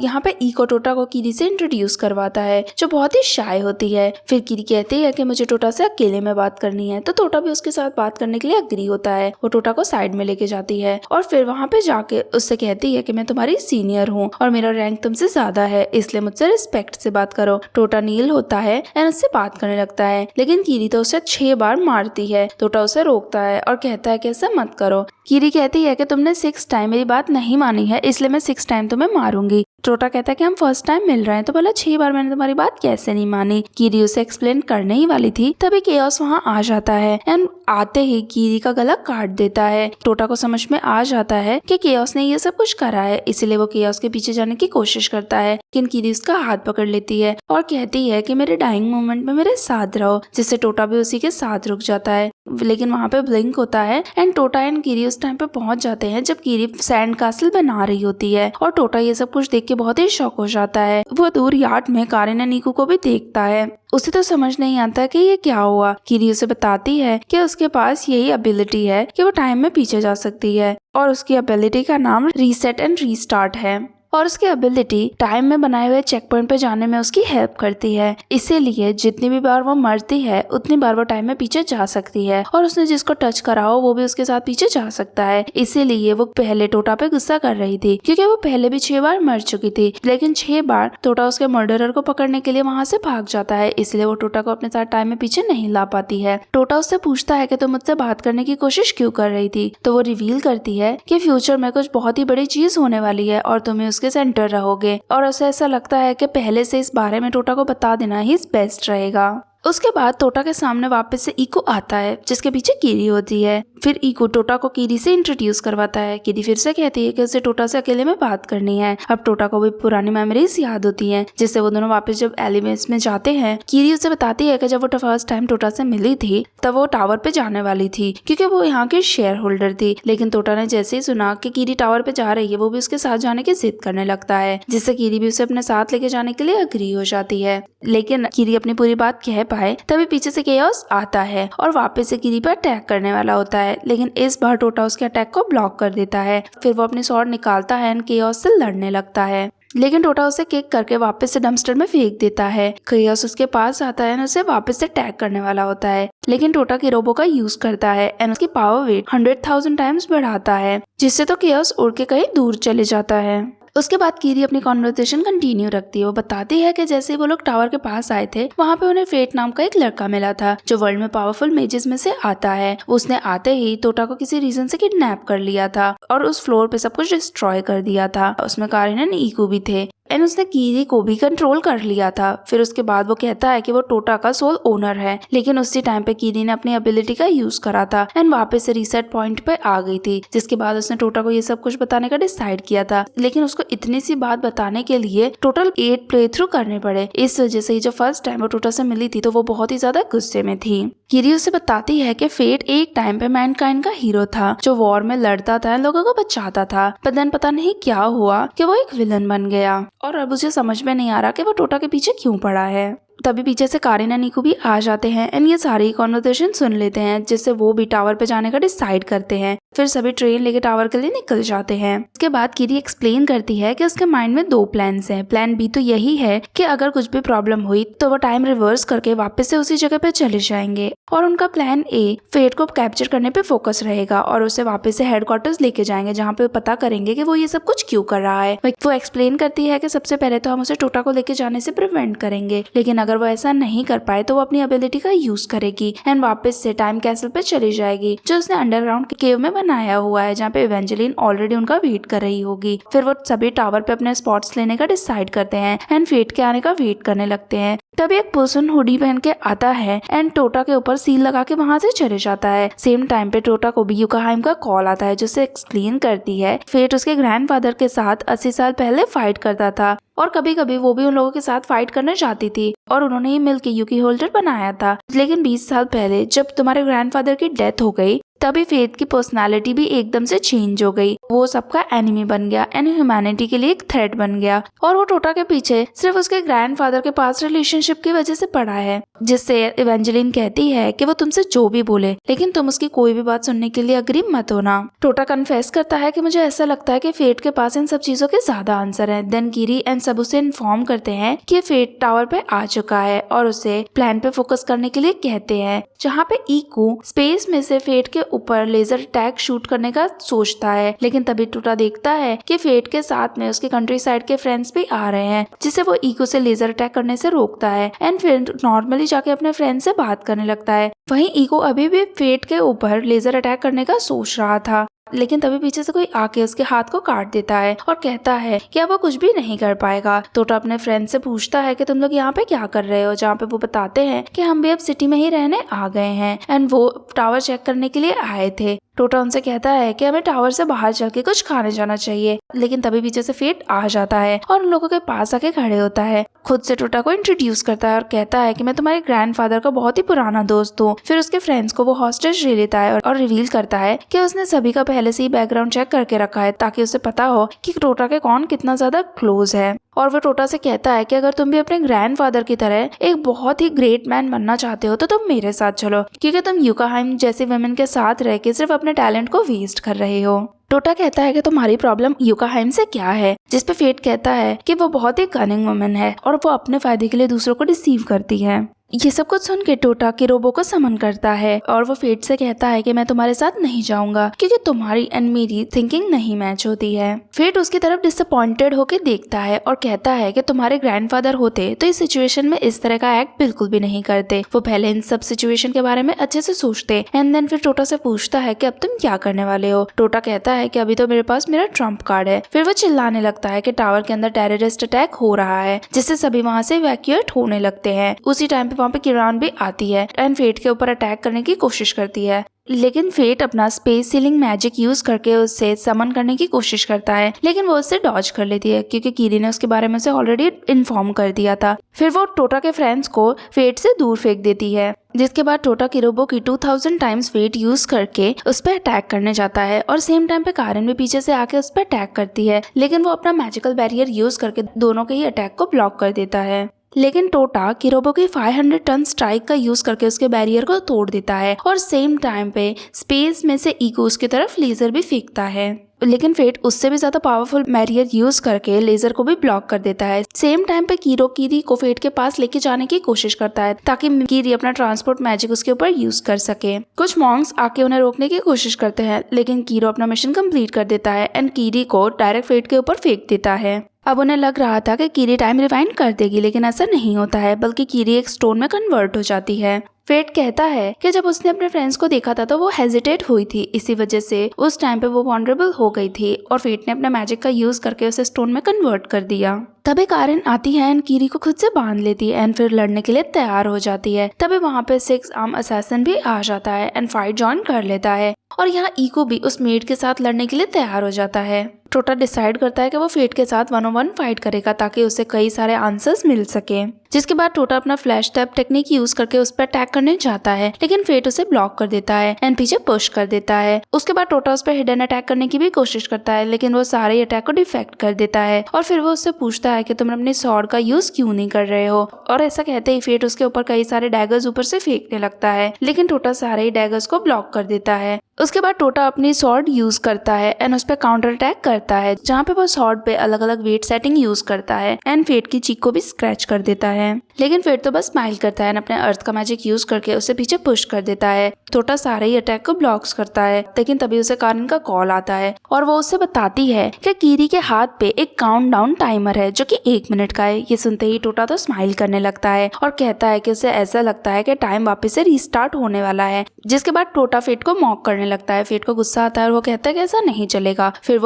यहाँ पे ईको टोटा को कीरी से इंट्रोड्यूस करवाता है जो बहुत ही शाय होती है। फिर कीरी कहती है कि मुझे टोटा से अकेले में बात करनी है, तो टोटा भी उसके साथ बात करने के लिए अग्री होता है। वो टोटा को साइड में लेके जाती है और फिर वहाँ पे जाके उससे कहती है कि मैं तुम्हारी सीनियर हूँ और मेरा रैंक तुमसे ज्यादा है, इसलिए मुझसे रिस्पेक्ट से बात करो। टोटा नील होता है एंड उससे बात करने लगता है, लेकिन कीरी तो उसे 6 बार मारती है। टोटा उसे रोकता है और कहता है कि ऐसा मत करो। कीरी कहती है कि तुमने 6 टाइम मेरी बात नहीं मानी है, इसलिए मैं 6 टाइम तुम्हें मारूंगी। टोटा कहता है कि हम फर्स्ट टाइम मिल रहे हैं, तो बोला 6 बार मैंने तुम्हारी बात कैसे नहीं मानी। कीरी उसे एक्सप्लेन करने ही वाली थी, तभी केओस वहाँ आ जाता है एंड आते ही कीरी का गला काट देता है। टोटा को समझ में आ जाता है कि केओस ने ये सब कुछ करा है, इसलिए वो केओस के पीछे जाने की कोशिश करता है, लेकिन कीरी उसका हाथ पकड़ लेती है और कहती है कि मेरे डाइंग मोमेंट में मेरे साथ रहो, जिससे टोटा भी उसी के साथ रुक जाता है। लेकिन वहाँ पे ब्लिंक होता है एंड टोटा एंड कीरी उस टाइम पे पहुंच जाते हैं जब कीरी सैंड कासल बना रही होती है और टोटा ये सब कुछ देख के बहुत ही शॉक हो जाता है। वो दूर यार्ड में कारिन एंड नीको को भी देखता है। उसे तो समझ नहीं आता कि ये क्या हुआ। कीरी उसे बताती है कि उसके पास यही एबिलिटी है कि वो टाइम में पीछे जा सकती है और उसकी एबिलिटी का नाम रीसेट एंड रीस्टार्ट है और उसकी एबिलिटी टाइम में बनाए हुए चेक पॉइंट पे जाने में उसकी हेल्प करती है। इसीलिए जितनी भी बार वो मरती है उतनी बार वो टाइम में पीछे जा सकती है और उसने जिसको टच करा हो वो भी उसके साथ पीछे जा सकता है। इसीलिए वो पहले टोटा पे गुस्सा कर रही थी क्योंकि वो पहले भी 6 बार मर चुकी थी, लेकिन 6 बार टोटा उसके मर्डरर को पकड़ने के लिए वहाँ से भाग जाता है, इसलिए वो टोटा को अपने साथ टाइम में पीछे नहीं ला पाती है। टोटा उससे पूछता है कि तुम मुझसे बात करने की कोशिश क्यों कर रही थी, तो वो रिवील करती है कि फ्यूचर में कुछ बहुत ही बड़ी चीज होने वाली है और तुम्हें उसके सेंटर रहोगे, और उसे ऐसा लगता है कि पहले से इस बारे में टोटा को बता देना ही बेस्ट रहेगा। उसके बाद टोटा के सामने वापस से ईको आता है जिसके पीछे कीरी होती है। फिर ईको टोटा को कीरी से इंट्रोड्यूस करवाता है। कीरी फिर से कहती है कि उसे टोटा से अकेले में बात करनी है। अब टोटा को भी पुरानी मेमोरीज याद होती हैं, जिससे वो दोनों वापस जब एलिवेंस में जाते हैं, कीरी उसे बताती है कि जब वो फर्स्ट टाइम टोटा से मिली थी तब वो टावर पे जाने वाली थी क्योंकि वो यहाँ की शेयर होल्डर थी, लेकिन टोटा ने जैसे ही सुना कि कीरी टावर पे जा रही है वो भी उसके साथ जाने की जिद करने लगता है, जिससे कीरी भी उसे अपने साथ लेके जाने के लिए अग्री हो जाती है। लेकिन कीरी अपनी पूरी बात कह पाए तभी पीछे से केओस आता है और वापस से कीरी पर अटैक करने वाला होता है, लेकिन इस बार टोटा उसके अटैक को ब्लॉक कर देता है। फिर वो अपनी स्वॉर्ड निकालता है और केओस से लड़ने लगता है, लेकिन टोटा उसे किक करके वापस से डंपस्टर में फेंक देता है। केओस उसके पास आता है और उसे वापस से अटैक करने वाला होता है, लेकिन टोटा किरोबो का यूज करता है और उसकी पावर वेट 100,000 टाइम्स बढ़ाता है, जिससे तो केओस उड़ के कहीं दूर चले जाता है। उसके बाद कीरी अपनी कॉन्वर्सेशन कंटिन्यू रखती है। वो बताती है कि जैसे वो लोग टावर के पास आए थे वहाँ पे उन्हें फेट नाम का एक लड़का मिला था जो वर्ल्ड में पावरफुल मेजेस में से आता है। उसने आते ही टोटा को किसी रीजन से किडनैप कर लिया था और उस फ्लोर पे सब कुछ डिस्ट्रॉय कर दिया था। उसमें कारिन और ईको भी थे एंड उसने कीरी को भी कंट्रोल कर लिया था। फिर उसके बाद वो कहता है कि वो टोटा का सोल ओनर है, लेकिन उसी टाइम पे कीरी ने अपनी एबिलिटी का यूज करा था एंड वापस से रीसेट पॉइंट पे आ गई थी, जिसके बाद उसने टोटा को ये सब कुछ बताने का डिसाइड किया था। लेकिन उसको इतनी सी बात बताने के लिए टोटल 8 प्ले थ्रू करने पड़े। इस वजह से जो फर्स्ट टाइम वो टोटा से मिली थी तो वो बहुत ही ज्यादा गुस्से में थी। कीरी उसे बताती है कि फेट एक टाइम पे मैनकाइंड का हीरो था जो वॉर में लड़ता था, लोगों को बचाता था, पर देन पता नहीं क्या हुआ कि वो एक विलन बन गया और अब उसे समझ में नहीं आ रहा कि वो टोटा के पीछे क्यों पड़ा है। तभी पीछे से कारिन और नीकू भी आ जाते हैं एंड ये सारी कॉन्वर्सेशन सुन लेते हैं, जिससे वो भी टावर पे जाने का डिसाइड करते हैं। फिर सभी ट्रेन लेके टावर के लिए निकल जाते हैं। इसके बाद कीरी एक्सप्लेन करती है कि उसके माइंड में 2 प्लान्स हैं। प्लान बी तो यही है कि अगर कुछ भी प्रॉब्लम हुई तो वो टाइम रिवर्स करके वापस से उसी जगह पे चले जाएंगे, और उनका प्लान ए फेट को कैप्चर करने पे फोकस रहेगा और उसे वापस से हेडक्वार्टर्स लेके जाएंगे जहाँ पे पता करेंगे कि वो ये सब कुछ क्यों कर रहा है। वो एक्सप्लेन करती है कि सबसे पहले तो हम उसे टोटा को लेके जाने से प्रिवेंट करेंगे, लेकिन अगर वो ऐसा नहीं कर पाए तो वो अपनी एबिलिटी का यूज करेगी एंड वापस से टाइम कैसल पे चली जाएगी जो उसने अंडरग्राउंड केव में बनाया हुआ है, जहाँ पे इवेंजेलिन ऑलरेडी उनका वेट कर रही होगी। फिर वो सभी टावर पे अपने स्पॉट्स लेने का डिसाइड करते हैं एंड फेट के आने का वेट करने लगते हैं। तभी एक पर्सन हुडी पहन के आता है एंड टोटा के ऊपर सील लगा के वहाँ से चले जाता है। सेम टाइम पे टोटा को भी युकाहाइम का कॉल आता है जिससे एक्सप्लेन करती है फेट उसके ग्रैंडफादर के साथ 80 साल पहले फाइट करता था और कभी कभी वो भी उन लोगों के साथ फाइट करने जाती थी और उन्होंने ही मिलकर यूकी होल्डर बनाया था। लेकिन 20 साल पहले जब तुम्हारे ग्रैंडफादर की डेथ हो गई तभी फेट की पर्सनालिटी भी एकदम से चेंज हो गई। वो सबका एनिमी बन गया एंड ह्यूमैनिटी के लिए एक थ्रेट बन गया और वो टोटा के पीछे सिर्फ उसके ग्रैंडफादर के पास रिलेशनशिप की वजह से पड़ा है, जिससे इवेंजेलिन कहती है कि वो तुमसे जो भी बोले लेकिन तुम उसकी कोई भी बात सुनने के लिए अग्री मत होना। टोटा कन्फेस करता है कि मुझे ऐसा लगता है कि फेट के पास इन सब चीजों के ज्यादा आंसर हैं। देन कीरी एंड सब उसे इन्फॉर्म करते हैं कि फेट टावर पे आ चुका है और उसे प्लान पे फोकस करने के लिए कहते हैं, जहाँ पे ईकू स्पेस में से फेट के ऊपर लेजर अटैक शूट करने का सोचता है। लेकिन तभी टोटा देखता है कि फेट के साथ में उसके कंट्री साइड के फ्रेंड्स भी आ रहे हैं, जिससे वो ईको से लेजर अटैक करने से रोकता है एंड फिर नॉर्मली जाके अपने फ्रेंड से बात करने लगता है। वहीं ईको अभी भी फेट के ऊपर लेजर अटैक करने का सोच रहा था, लेकिन तभी पीछे से कोई आके उसके हाथ को काट देता है और कहता है कि अब वो कुछ भी नहीं कर पाएगा। टोटा अपने फ्रेंड से पूछता है कि तुम लोग यहाँ पे क्या कर रहे हो, जहाँ पे वो बताते हैं कि हम भी अब सिटी में ही रहने आ गए हैं एंड वो टावर चेक करने के लिए आए थे। टोटा उनसे कहता है कि हमें टावर से बाहर चल के कुछ खाने जाना चाहिए, लेकिन तभी पीछे से फेट आ जाता है और उन लोगों के पास आके खड़े होता है। खुद से टोटा को इंट्रोड्यूस करता है और कहता है कि मैं तुम्हारे ग्रैंडफादर का बहुत ही पुराना दोस्त हूँ। फिर उसके फ्रेंड्स को वो हॉस्टेज ले लेता है और रिवील करता है कि उसने सभी का पहले से ही बैकग्राउंड चेक करके रखा है ताकि उसे पता हो कि टोटा के कौन कितना ज्यादा क्लोज है। और वो टोटा से कहता है कि अगर तुम भी अपने ग्रैंडफादर की तरह एक बहुत ही ग्रेट मैन बनना चाहते हो तो तुम मेरे साथ चलो, क्योंकि तुम युकाहाइम जैसे वुमेन के साथ रह के सिर्फ अपने टैलेंट को वेस्ट कर रहे हो। टोटा कहता है कि तुम्हारी प्रॉब्लम युकाहाइम से क्या है, जिस पे फेट कहता है कि वो बहुत ही कनिंग वुमेन है और वो अपने फायदे के लिए दूसरों को डिसीव करती है। ये सब कुछ सुन के टोटा किरोबो को समन करता है और वो फेट से कहता है कि मैं तुम्हारे साथ नहीं जाऊंगा क्योंकि तुम्हारी एंड मेरी थिंकिंग नहीं मैच होती है। फेट उसकी तरफ डिसअपॉइंटेड होके देखता है और कहता है कि तुम्हारे ग्रैंडफादर होते तो इस सिचुएशन में इस तरह का एक्ट बिल्कुल भी नहीं करते। वो पहले इन सब सिचुएशन के बारे में अच्छे से सोचते एंड देन फिर टोटा से पूछता है कि अब तुम क्या करने वाले हो। टोटा कहता है कि अभी तो मेरे पास मेरा ट्रम्प कार्ड है। फिर वो चिल्लाने लगता है कि टावर के अंदर टेररिस्ट अटैक हो रहा है, जिससे सभी वहाँ से इवैक्यूएट होने लगते हैं। उसी टाइम पे वहाँ पे किरान भी आती है एंड फेट के ऊपर अटैक करने की कोशिश करती है, लेकिन फेट अपना स्पेस सीलिंग मैजिक यूज करके उससे समन करने की कोशिश करता है, लेकिन वो उससे डॉज कर लेती है क्योंकि कीरी ने उसके बारे में उसे ऑलरेडी इन्फॉर्म कर दिया था। फिर वो टोटा के फ्रेंड्स को फेट से दूर फेंक देती है, जिसके बाद टोटा किरोबो की 2000 टाइम्स वेट यूज करके उस पर अटैक करने जाता है और सेम टाइम पे कारिन भी पीछे से आके उस पर अटैक करती है, लेकिन वो अपना मैजिकल बैरियर यूज करके दोनों के ही अटैक को ब्लॉक कर देता है। लेकिन टोटा किरोबो के 500 टन स्ट्राइक का यूज करके उसके बैरियर को तोड़ देता है और सेम टाइम पे स्पेस में से इको उसकी तरफ लेजर भी फेंकता है। लेकिन फेट उससे भी ज्यादा पावरफुल बैरियर यूज करके लेजर को भी ब्लॉक कर देता है। सेम टाइम पे कीरी को फेट के पास लेके जाने की कोशिश करता है ताकि कीरी अपना ट्रांसपोर्ट मैजिक उसके ऊपर यूज कर सके। कुछ मॉन्क्स आके उन्हें रोकने की कोशिश करते हैं, लेकिन कीरो अपना मिशन कंप्लीट कर देता है एंड कीरी को डायरेक्ट फेट के ऊपर फेंक देता है। अब उन्हें लग रहा था कि कीरी टाइम रिवाइंड कर देगी, लेकिन ऐसा नहीं होता है, बल्कि कीरी एक स्टोन में कन्वर्ट हो जाती है। फेट कहता है कि जब उसने अपने फ्रेंड्स को देखा था तो वो हेजिटेट हुई थी, इसी वजह से उस टाइम पे वो वनरेबल हो गई थी और फेट ने अपने मैजिक का यूज करके उसे स्टोन में कन्वर्ट कर दिया। तभी कारेन आती है एंड कीरी को खुद से बांध लेती है एंड फिर लड़ने के लिए तैयार हो जाती है। तभी वहाँ पे 6 आर्म असैसिन भी आ जाता है एंड फाइट ज्वाइन कर लेता है और यहाँ इको भी उस मेड के साथ लड़ने के लिए तैयार हो जाता है। टोटा डिसाइड करता है कि वो फेट के साथ 1-on-1 फाइट करेगा ताकि उसे कई सारे आंसर्स मिल सके। जिसके बाद टोटा अपना फ्लैश टैप टेक्निक यूज करके उस पर अटैक करने जाता है, लेकिन फेट उसे ब्लॉक कर देता है एंड पीछे पुश कर देता है। उसके बाद टोटा उस पर हिडन अटैक करने की भी कोशिश करता है, लेकिन वो सारे अटैक को डिफेक्ट कर देता है और फिर वो उससे पूछता है कि तुम अपने स्वॉर्ड का यूज क्यों नहीं कर रहे हो। और ऐसा कहते ही फेट उसके ऊपर कई सारे डैगर्स ऊपर से फेंकने लगता है, लेकिन टोटा सारे ही डैगर्स को ब्लॉक कर देता है। उसके बाद टोटा अपनी स्वॉर्ड यूज करता है एंड उस पर काउंटर अटैक करता है, जहाँ पे वो स्वॉर्ड पे अलग अलग वेट सेटिंग यूज करता है एंड फेट की चीक को भी स्क्रैच कर देता है। लेकिन फेट तो बस स्माइल करता है, अपने अर्थ का मैजिक यूज करके उसे पीछे पुश कर देता है। टोटा सारे ही अटैक को ब्लॉक्स करता है, लेकिन तभी उसे कारेन का कॉल आता है और वो उसे बताती है कि कीरी के हाथ पे एक काउंटडाउन टाइमर है जो कि 1 मिनट का है। ये सुनते ही टोटा तो स्माइल करने लगता है और कहता है कि उसे ऐसा लगता है कि टाइम वापस से रीस्टार्ट होने वाला है। जिसके बाद टोटा फेट को मॉक करने लगता है। फेट को गुस्सा आता है और वो कहता है कि ऐसा नहीं चलेगा। फिर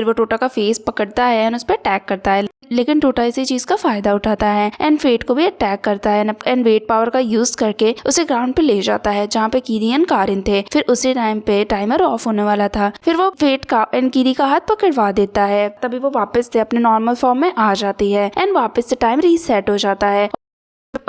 वो टोटा का फेस पकड़ता है एंड उस पर अटैक करता है, लेकिन टोटा इसी चीज का फायदा उठाता है एंड फेट को भी अटैक करता है एंड वेट पावर का यूज करके उसे ग्राउंड पे ले जाता है जहाँ पे कीरी एंड कारेन थे। फिर उसी टाइम पे टाइमर ऑफ होने वाला था। फिर वो फेट का एंड कीरी का हाथ पकड़वा देता है, तभी वो वापस से अपने नॉर्मल फॉर्म में आ जाती है एंड वापस से टाइम रीसेट हो जाता है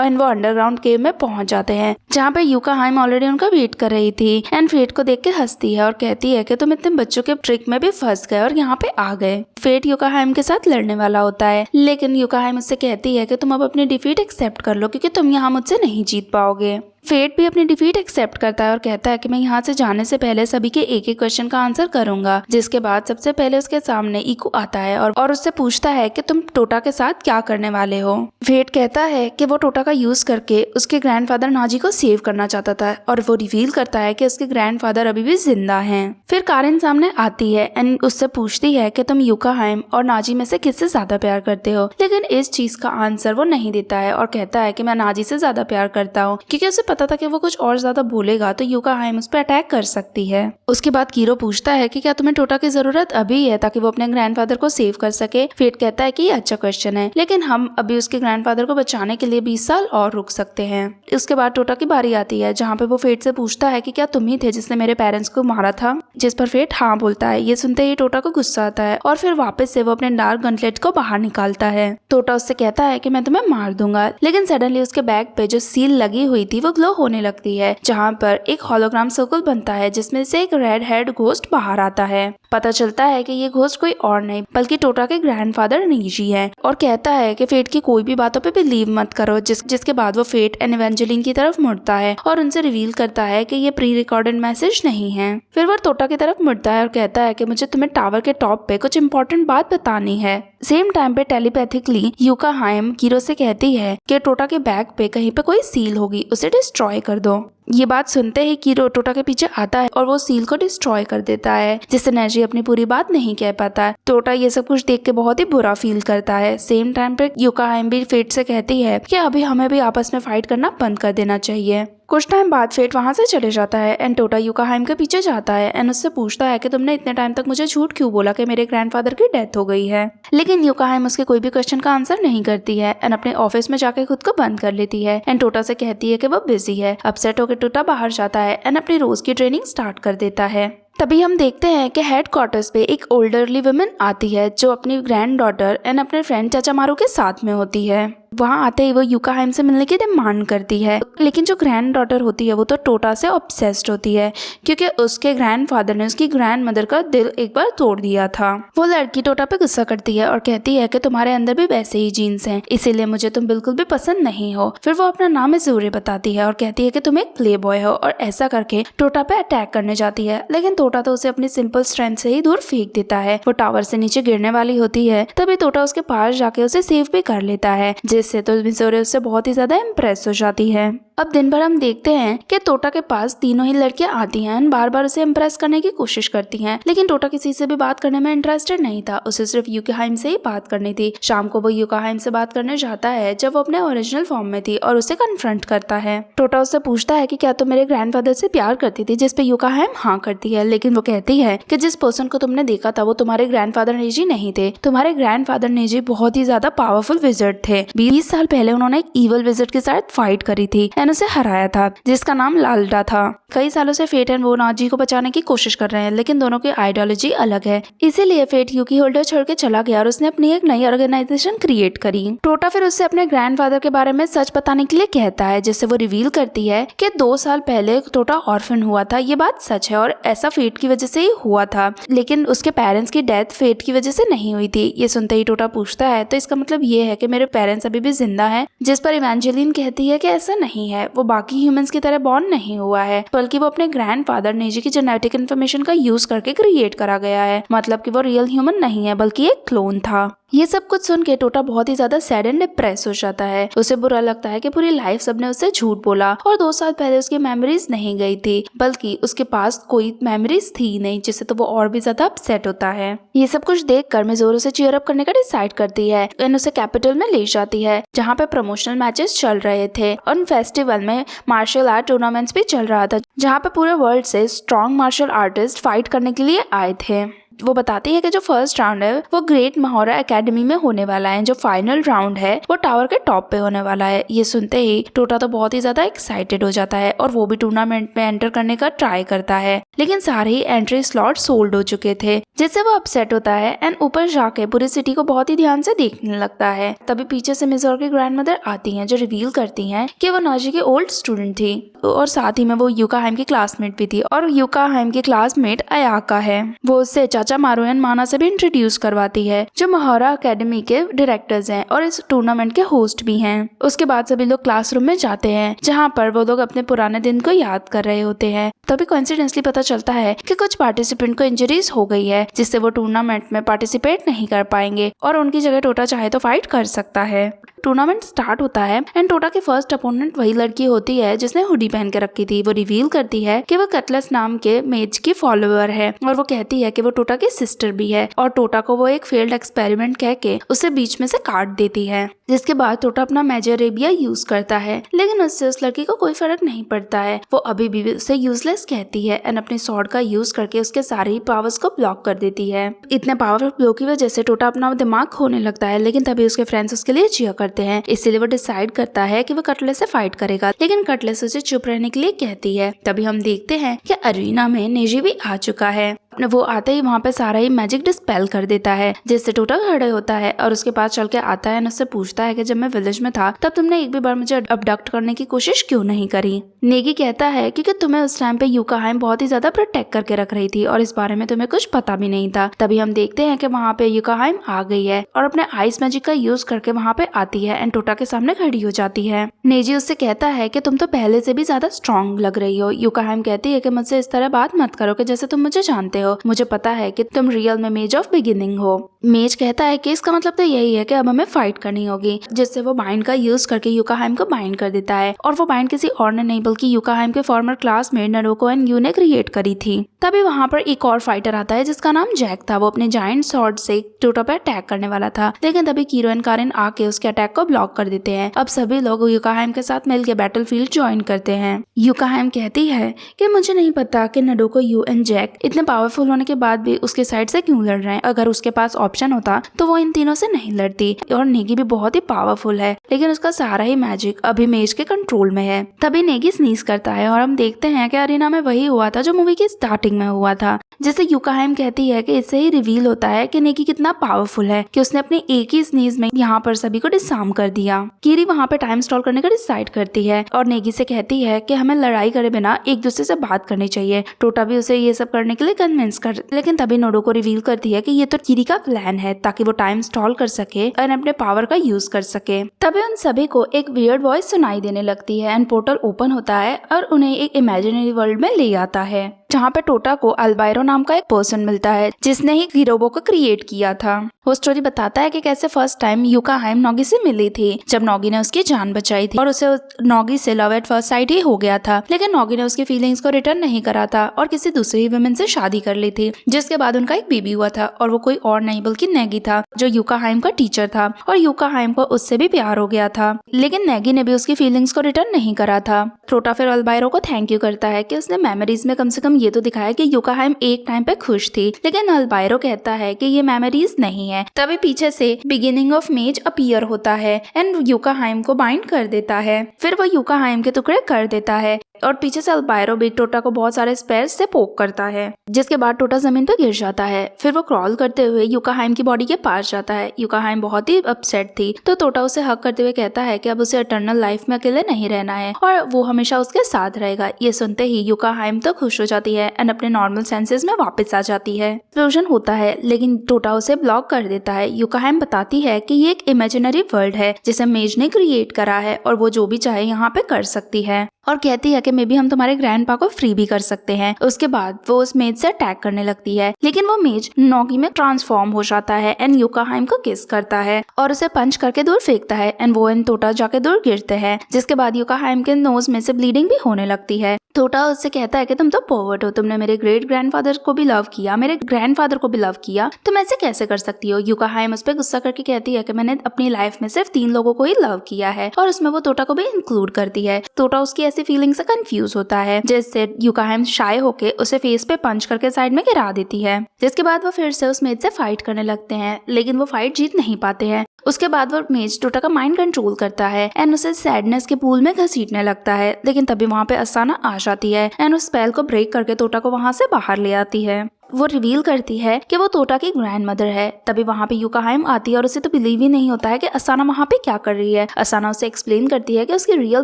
एंड वो अंडरग्राउंड केव में पहुंच जाते हैं, जहाँ पे यूका हाइम ऑलरेडी उनका वेट कर रही थी एंड फेट को देख के हंसती है और कहती है कि तुम इतने बच्चों के ट्रिक में भी फंस गए और यहाँ पे आ गए। फेट यूका हाइम के साथ लड़ने वाला होता है, लेकिन यूका हाइम उससे कहती है कि तुम अब अपनी डिफीट एक्सेप्ट कर लो क्योंकि तुम यहाँ मुझसे नहीं जीत पाओगे। फेट भी अपनी डिफीट एक्सेप्ट करता है और कहता है कि मैं यहाँ से जाने से पहले सभी के एक एक क्वेश्चन का आंसर करूंगा। जिसके बाद सबसे पहले उसके सामने इको आता है और उससे पूछता है कि तुम टोटा के साथ क्या करने वाले हो। फेट कहता है कि वो टोटा का यूज करके उसके ग्रैंडफादर नाजी को सेव करना चाहता था और वो रिवील करता है कि उसके ग्रैंडफादर अभी भी जिंदा हैं। फिर कारेन सामने आती है एंड उससे पूछती है कि तुम यूका हाइम और नाजी में से किससे ज्यादा प्यार करते हो, लेकिन इस चीज का आंसर वो नहीं देता है और कहता है कि मैं नाजी से ज्यादा प्यार करता हूँ, क्योंकि उसे पता था कि वो कुछ और ज्यादा बोलेगा तो यूका हाइम उस पर अटैक कर सकती है। उसके बाद कीरो पूछता है कि क्या तुम्हें टोटा की जरूरत अभी है ताकि वो अपने ग्रैंडफादर को सेव कर सके। फेट कहता है कि ये अच्छा क्वेश्चन है, लेकिन हम अभी उसके ग्रैंडफादर को बचाने के लिए 20 साल और रुक सकते हैं। उसके बाद टोटा की बारी आती है, जहाँ पे वो फेट से पूछता है कि क्या तुम ही थे जिसने मेरे पेरेंट्स को मारा था, जिस पर फेट हाँ बोलता है। ये सुनते ही टोटा को गुस्सा आता है और फिर वापस से वो अपने डार्क गंटलेट को बाहर निकालता है। टोटा उससे कहता है कि मैं तुम्हें मार दूंगा, लेकिन सडनली उसके बैग पे जो सील लगी हुई थी वो ग्लो होने लगती है, जहाँ पर एक होलोग्राम सर्कल बनता है जिसमें से एक रेड हेड घोस्ट बाहर आता है। पता चलता है कि ये घोस्ट कोई और नहीं बल्कि टोटा के ग्रैंडफादर नीजी है और कहता है कि फेट की कोई भी बातों पे बिलीव मत करो। जिसके बाद वो फेट एंड इवेंजेलिन की तरफ मुड़ता है और उनसे रिवील करता है कि ये प्री रिकॉर्डेड मैसेज नहीं है। फिर वो टोटा की तरफ मुड़ता है और कहता है कि मुझे तुम्हें टावर के टॉप पे कुछ इंपॉर्टेंट बात बतानी है। सेम टाइम पे टेलीपैथिकली यूका हाइम कीरो से कहती है कि टोटा के बैग पे कहीं पे कोई सील होगी, उसे डिस्ट्रॉय कर दो। ये बात सुनते ही कीरो टोटा के पीछे आता है और वो सील को डिस्ट्रॉय कर देता है, जिससे नेजी अपनी पूरी बात नहीं कह पाता। टोटा ये सब कुछ देख के बहुत ही बुरा फील करता है। सेम टाइम पे यूका हाइम भी फेट से कहती है कि अभी हमें भी आपस में फाइट करना बंद कर देना चाहिए। कुछ टाइम बाद फेट वहाँ से चले जाता है एंड टोटा यूका हाइम के पीछे जाता है एंड उससे पूछता है कि तुमने इतने टाइम तक मुझे झूठ क्यों बोला कि मेरे ग्रैंडफादर की डेथ हो गई है। लेकिन यूका हाइम उसके कोई भी क्वेश्चन का आंसर नहीं करती है एंड अपने ऑफिस में जाके खुद को बंद कर लेती है एंड टोटा से कहती है कि वो बिजी है। अपसेट होकर टोटा बाहर जाता है एंड अपनी रोज की ट्रेनिंग स्टार्ट कर देता है। तभी हम देखते हैं कि हेड क्वार्टर्स पे एक ओल्डरली वुमेन आती है जो अपनी ग्रैंड डॉटर एंड अपने फ्रेंड चाचा मारू के साथ में होती है। वहाँ आते ही वो यूकाहाइम से मिलने की डिमांड करती है, लेकिन जो ग्रैंड डॉटर होती है वो तो टोटा से ऑब्सेस्ड होती है क्योंकि उसके ग्रैंडफादर ने उसकी ग्रैंड मदर का दिल एक बार तोड़ दिया था। वो लड़की टोटा पे गुस्सा करती है और कहती है कि तुम्हारे अंदर भी वैसे ही जीन्स हैं, इसीलिए मुझे तुम बिल्कुल भी पसंद नहीं हो। फिर वो अपना नाम ज़ोरे बताती है और कहती है कि तुम एक प्ले बॉय हो, और ऐसा करके टोटा पे अटैक करने जाती है, लेकिन टोटा तो उसे अपनी सिंपल स्ट्रेंथ से ही दूर फेंक देता है। वो टावर से नीचे गिरने वाली होती है, तभी टोटा उसके पास जाके उसे सेव भी कर लेता है, जिससे तो मिज़ोरे उससे बहुत ही ज्यादा इम्प्रेस हो जाती है। अब दिन भर हम देखते हैं कि टोटा के पास तीनों ही लड़कियां आती हैं, बार बार उसे इम्प्रेस करने की कोशिश करती हैं, लेकिन टोटा किसी से भी बात करने में इंटरेस्टेड नहीं था, उसे सिर्फ यूकाहाइम से ही बात करनी थी। शाम को वो यूकाहाइम से बात करने जाता है जब वो अपने ओरिजिनल फॉर्म में थी और उसे कन्फ्रंट करता है। टोटा उससे पूछता है कि क्या तुम मेरे ग्रैंडफादर से प्यार करती थी, जिस पे यूकाहाइम हाँ करती है, लेकिन वो कहती है कि जिस पर्सन को तुमने देखा था वो तुम्हारे ग्रैंडफादर नेजी नहीं थे। तुम्हारे ग्रैंडफादर नेजी बहुत ही ज्यादा पावरफुल विज़र्ड थे। 20 साल पहले उन्होंने एक इवल विज़र्ड के साथ फाइट करी थी एंड उसे हराया था, जिसका नाम लाल्डा था। कई सालों से फेट एंड वो नाजी को बचाने की कोशिश कर रहे हैं, लेकिन दोनों की आइडियोलॉजी अलग है, इसीलिए फेट यूकी होल्डर छोड़ के चला गया और उसने अपनी एक नई ऑर्गेनाइजेशन क्रिएट करी। टोटा फिर उससे अपने ग्रैंडफादर के बारे में सच बताने के लिए कहता है, जिससे वो रिवील करती है कि 2 साल पहले टोटा ऑर्फन हुआ था। ये बात सच है और ऐसा फेट की वजह से ही हुआ था, लेकिन उसके पेरेंट्स की डेथ फेट की वजह से नहीं हुई थी। ये सुनते ही टोटा पूछता है, तो इसका मतलब ये है कि मेरे पेरेंट्स अभी भी जिंदा हैं? जिस पर इवेंजेलिन कहती है कि ऐसा नहीं है, वो बाकी ह्यूमंस की तरह बॉर्न नहीं हुआ है, बल्कि वो अपने ग्रैंडफादर नेजी की जेनेटिक इन्फॉर्मेशन का यूज करके क्रिएट करा गया है। मतलब कि वो रियल ह्यूमन नहीं है बल्कि एक क्लोन था। ये सब कुछ सुन के टोटा बहुत ही ज्यादा सैड एंड डिप्रेस हो जाता है। उसे बुरा लगता है कि पूरी लाइफ सबने उससे झूठ बोला और 2 साल पहले उसकी मेमोरीज नहीं गई थी, बल्कि उसके पास कोई मेमोरीज थी नहीं, जिससे तो वो और भी ज्यादा अपसेट होता है। ये सब कुछ देखकर मिज़ोरे उसे चीयर अप करने का डिसाइड करती है एंड उसे कैपिटल में ले जाती है, जहाँ पे प्रमोशनल मैचेस चल रहे थे। और फेस्टिवल में मार्शल आर्ट टूर्नामेंट्स भी चल रहा था, जहाँ पे पूरे वर्ल्ड से स्ट्रॉन्ग मार्शल आर्टिस्ट फाइट करने के लिए आए थे। वो बताती है कि जो फर्स्ट राउंड है वो ग्रेट महावरा एकेडमी में होने वाला है, जो फाइनल राउंड है वो टावर के टॉप पे होने वाला है। ये सुनते ही टोटा तो बहुत ही ज्यादा एक्साइटेड हो जाता है और वो भी टूर्नामेंट में एंटर करने का ट्राई करता है, लेकिन सारे ही एंट्री स्लॉट सोल्ड हो चुके थे, जिससे वो अपसेट होता है एंड ऊपर जाके पूरी सिटी को बहुत ही ध्यान से देखने लगता है। तभी पीछे से मिज़ोरे की ग्रैंडमदर आती हैं, जो रिवील करती हैं कि वो नाजी की ओल्ड स्टूडेंट थी और साथ ही में वो यूकाहाइम की क्लासमेट भी थी, और यूकाहाइम की क्लासमेट अयाका है। वो उससे चाचा मारू एंड माना से भी इंट्रोड्यूस करवाती है, जो महावरा एकेडमी के डायरेक्टर्स हैं और इस टूर्नामेंट के होस्ट भी हैं। उसके बाद सभी लोग क्लासरूम में जाते हैं, जहाँ पर वो लोग अपने पुराने दिन को याद कर रहे होते हैं। तभी कोइंसिडेंटली पता चलता है कि कुछ पार्टिसिपेंट को इंजरीज हो गई है, जिससे वो टूर्नामेंट में पार्टिसिपेट नहीं कर पाएंगे और उनकी जगह टोटा चाहे तो फाइट कर सकता है। टूर्नामेंट स्टार्ट होता है एंड टोटा की फर्स्ट अपोनेंट वही लड़की होती है जिसने हुडी पहन के रखी थी। वो रिवील करती है कि वो कटलस नाम के मेज की फॉलोअर है और वो कहती है कि वो टोटा की सिस्टर भी है, और टोटा को वो एक फेल्ड एक्सपेरिमेंट कह के उसे बीच में से काट देती है, जिसके बाद टोटा अपना मेजरेबिया यूज करता है, लेकिन उससे उस लड़की को कोई फर्क नहीं पड़ता है। वो अभी भी उसे यूजलेस कहती है एंड अपने स्वॉर्ड का यूज करके उसके सारे ही पावर्स को ब्लॉक कर देती है। इतने पावरफुल ब्लो की वजह से टोटा अपना दिमाग खोने लगता है, लेकिन तभी उसके फ्रेंड्स उसके लिए चीयर करते हैं, इसलिए वो डिसाइड करता है कि वो कटलेस से फाइट करेगा, लेकिन कटलेस उसे चुप रहने के लिए कहती है। तभी हम देखते हैं कि अरीना में नेजी भी आ चुका है। वो आते ही वहाँ पे सारा ही मैजिक डिस्पेल कर देता है, जिससे टोटा खड़े होता है और उसके पास चल के आता है और उससे पूछता है कि जब मैं विलेज में था तब तुमने एक भी बार मुझे अबडक्ट करने की कोशिश क्यों नहीं करी। नेगी कहता है क्योंकि तुम्हें उस टाइम पे यूकाहाइम बहुत ही ज्यादा प्रोटेक्ट करके रख रही थी और इस बारे में तुम्हें कुछ पता भी नहीं था। तभी हम देखते हैं कि वहाँ पे यूकाहाइम आ गई है और अपने आइस मैजिक का यूज करके वहाँ पे आती है एंड टोटा के सामने खड़ी हो जाती है। नेजी उससे कहता है कि तुम तो पहले से भी ज्यादा स्ट्रॉन्ग लग रही हो। यूकाहाइम कहती है कि मुझसे इस तरह बात मत करो कि जैसे तुम मुझे जानते हो, मुझे पता है कि तुम रियल में मेज ऑफ बिगिनिंग हो। मेज कहता है कि इसका मतलब तो यही है कि अब हमें फाइट करनी होगी, जिससे वो बाइंड का यूज करके यूकाहाइम को बाइंड कर देता है, और वो बाइंड किसी और ने नहीं बल्कि यूकाहाइम के फॉर्मर क्लासमेट नारुको एंड यू ने क्रिएट करी थी। तभी वहाँ पर एक और फाइटर आता है जिसका नाम जैक था। वो अपने जायंट स्वॉर्ड से टोटा पे अटैक करने वाला था, लेकिन तभी कीरो एंड कारिन आके उसके अटैक को ब्लॉक कर देते हैं। अब सभी लोग यूकाहाइम के साथ मिलकर बैटलफील्ड ज्वाइन करते हैं। यूकाहाइम कहती है कि मुझे नहीं पता कि नारुको, यू एंड जैक इतने पावरफुल पावरफुल होने के बाद भी उसके साइड से क्यों लड़ रहे हैं? अगर उसके पास ऑप्शन होता तो वो इन तीनों से नहीं लड़ती। और नेगी भी बहुत ही पावरफुल है, लेकिन उसका सारा ही मैजिक अभी मेज के कंट्रोल में है। तभी नेगी स्नीज करता है और हम देखते हैं कि अरीना में वही हुआ था जो मूवी की स्टार्टिंग में हुआ था, जिसे यूका हाइम कहती है कि इससे ही रिवील होता है कि नेगी कितना पावरफुल है कि उसने अपनी एक ही स्नीज में यहाँ पर सभी को डिसआर्म कर दिया। कीरी वहाँ पे टाइम स्टॉल करने का डिसाइड करती है और नेगी से कहती है कि हमें लड़ाई करे बिना एक दूसरे से बात करनी चाहिए। टोटा भी उसे ये सब करने के लिए कन्विंस कर, लेकिन तभी नोडो को रिवील करती है कि ये तो कीरी का प्लान है ताकि वो टाइम स्टॉल कर सके और अपने पावर का यूज कर सके। तभी उन सभी को एक वियर्ड वॉइस सुनाई देने लगती है एंड पोर्टल ओपन होता है और उन्हें एक इमेजिनरी वर्ल्ड में ले आता है, जहाँ पे टोटा को अल्बायरो नाम का एक पर्सन मिलता है जिसने ही गिरोबो को क्रिएट किया था। वो स्टोरी बताता है कि कैसे फर्स्ट टाइम यूका हाइम नॉगी से मिली थी जब नॉगी ने उसकी जान बचाई थी और उसे नॉगी से लव एट फर्स्ट साइट ही हो गया था, लेकिन नॉगी ने उसकी फीलिंग्स को रिटर्न नहीं करा था और किसी दूसरी वुमेन से शादी कर ली थी, जिसके बाद उनका एक बेबी हुआ था और वो कोई और नहीं बल्कि नेगी था जो यूका हाइम का टीचर था और यूका हाइम को उससे भी प्यार हो गया था, लेकिन नेगी ने भी उसकी फीलिंग्स को रिटर्न नहीं करा था। टोटा फिर अल्बायरो को थैंक यू करता है कि उसने मेमोरीज में कम से कम ये तो दिखाया कि यूका हाइम एक टाइम पे खुश थी, लेकिन अल्बायरो कहता है कि ये मेमोरीज नहीं है। तभी पीछे से बिगिनिंग ऑफ मेज अपीयर होता है एंड यूका हाइम को बाइंड कर देता है। फिर वो यूका हाइम के टुकड़े कर देता है और पीछे से अल्बायरो भी टोटा को बहुत सारे स्पेयर्स से पोक करता है, जिसके बाद टोटा जमीन पर गिर जाता है। फिर वो क्रॉल करते हुए यूका हाइम की बॉडी के पास जाता है। यूका हाइम बहुत ही अपसेट थी तो टोटा उसे हक करते हुए कहता है कि अब उसे इटर्नल लाइफ में अकेले नहीं रहना है और वो हमेशा उसके साथ रहेगा। ये सुनते ही यूका हाइम तो खुश हो जाती है एंड अपने नॉर्मल सेंसेस में वापस आ जाती है। एक्सप्लोजन होता है लेकिन टोटा उसे ब्लॉक कर देता है। यूका हाइम बताती है कि ये एक इमेजिनरी वर्ल्ड है जिसे मेज ने क्रिएट करा है और वो जो भी चाहे यहाँ पे कर सकती है और कहती है कि मे बी हम तुम्हारे ग्रैंडपा को फ्री भी कर सकते हैं। उसके बाद वो उस मेज से अटैक करने लगती है, लेकिन वो मेज नॉगी में ट्रांसफॉर्म हो जाता है एंड यूका हाइम को किस करता है और उसे पंच करके दूर फेंकता है एंड वो एंड टोटा जाके दूर गिरते हैं, जिसके बाद यूका हाइम के नोज में से ब्लीडिंग भी होने लगती है। टोटा उससे कहता है कि तुम तो पोवर्ट हो, तुमने मेरे ग्रेट ग्रैंडफादर को भी लव किया, मेरे ग्रैंडफादर को भी लव किया, तुम ऐसे कैसे कर सकती हो। यूका हाइम उस पर गुस्सा करके कहती है कि मैंने अपनी लाइफ में सिर्फ 3 लोगों को ही लव किया है और उसमें वो टोटा को भी इंक्लूड करती है। टोटा उसकी ऐसी फीलिंग से कंफ्यूज होता है, जिससे यूका हाइम शाय होके उसे फेस पे पंच करके साइड में गिरा देती है, जिसके बाद वो फिर से उस मेज से फाइट करने लगते हैं, लेकिन वो फाइट जीत नहीं पाते हैं। उसके बाद वो मेज टोटा का माइंड कंट्रोल करता है एंड उसे सैडनेस के पूल में घसीटने लगता है, लेकिन तभी वहाँ पे असाना आ जाती है एंड उस स्पेल को ब्रेक करके टोटा को वहाँ से बाहर ले आती है। वो रिवील करती है कि वो टोटा की ग्रैंड मदर है। तभी वहाँ पे यूका हाइम आती है और उसे तो बिलीव ही नहीं होता है कि असाना वहाँ पे क्या कर रही है। असाना उसे एक्सप्लेन करती है कि उसकी रियल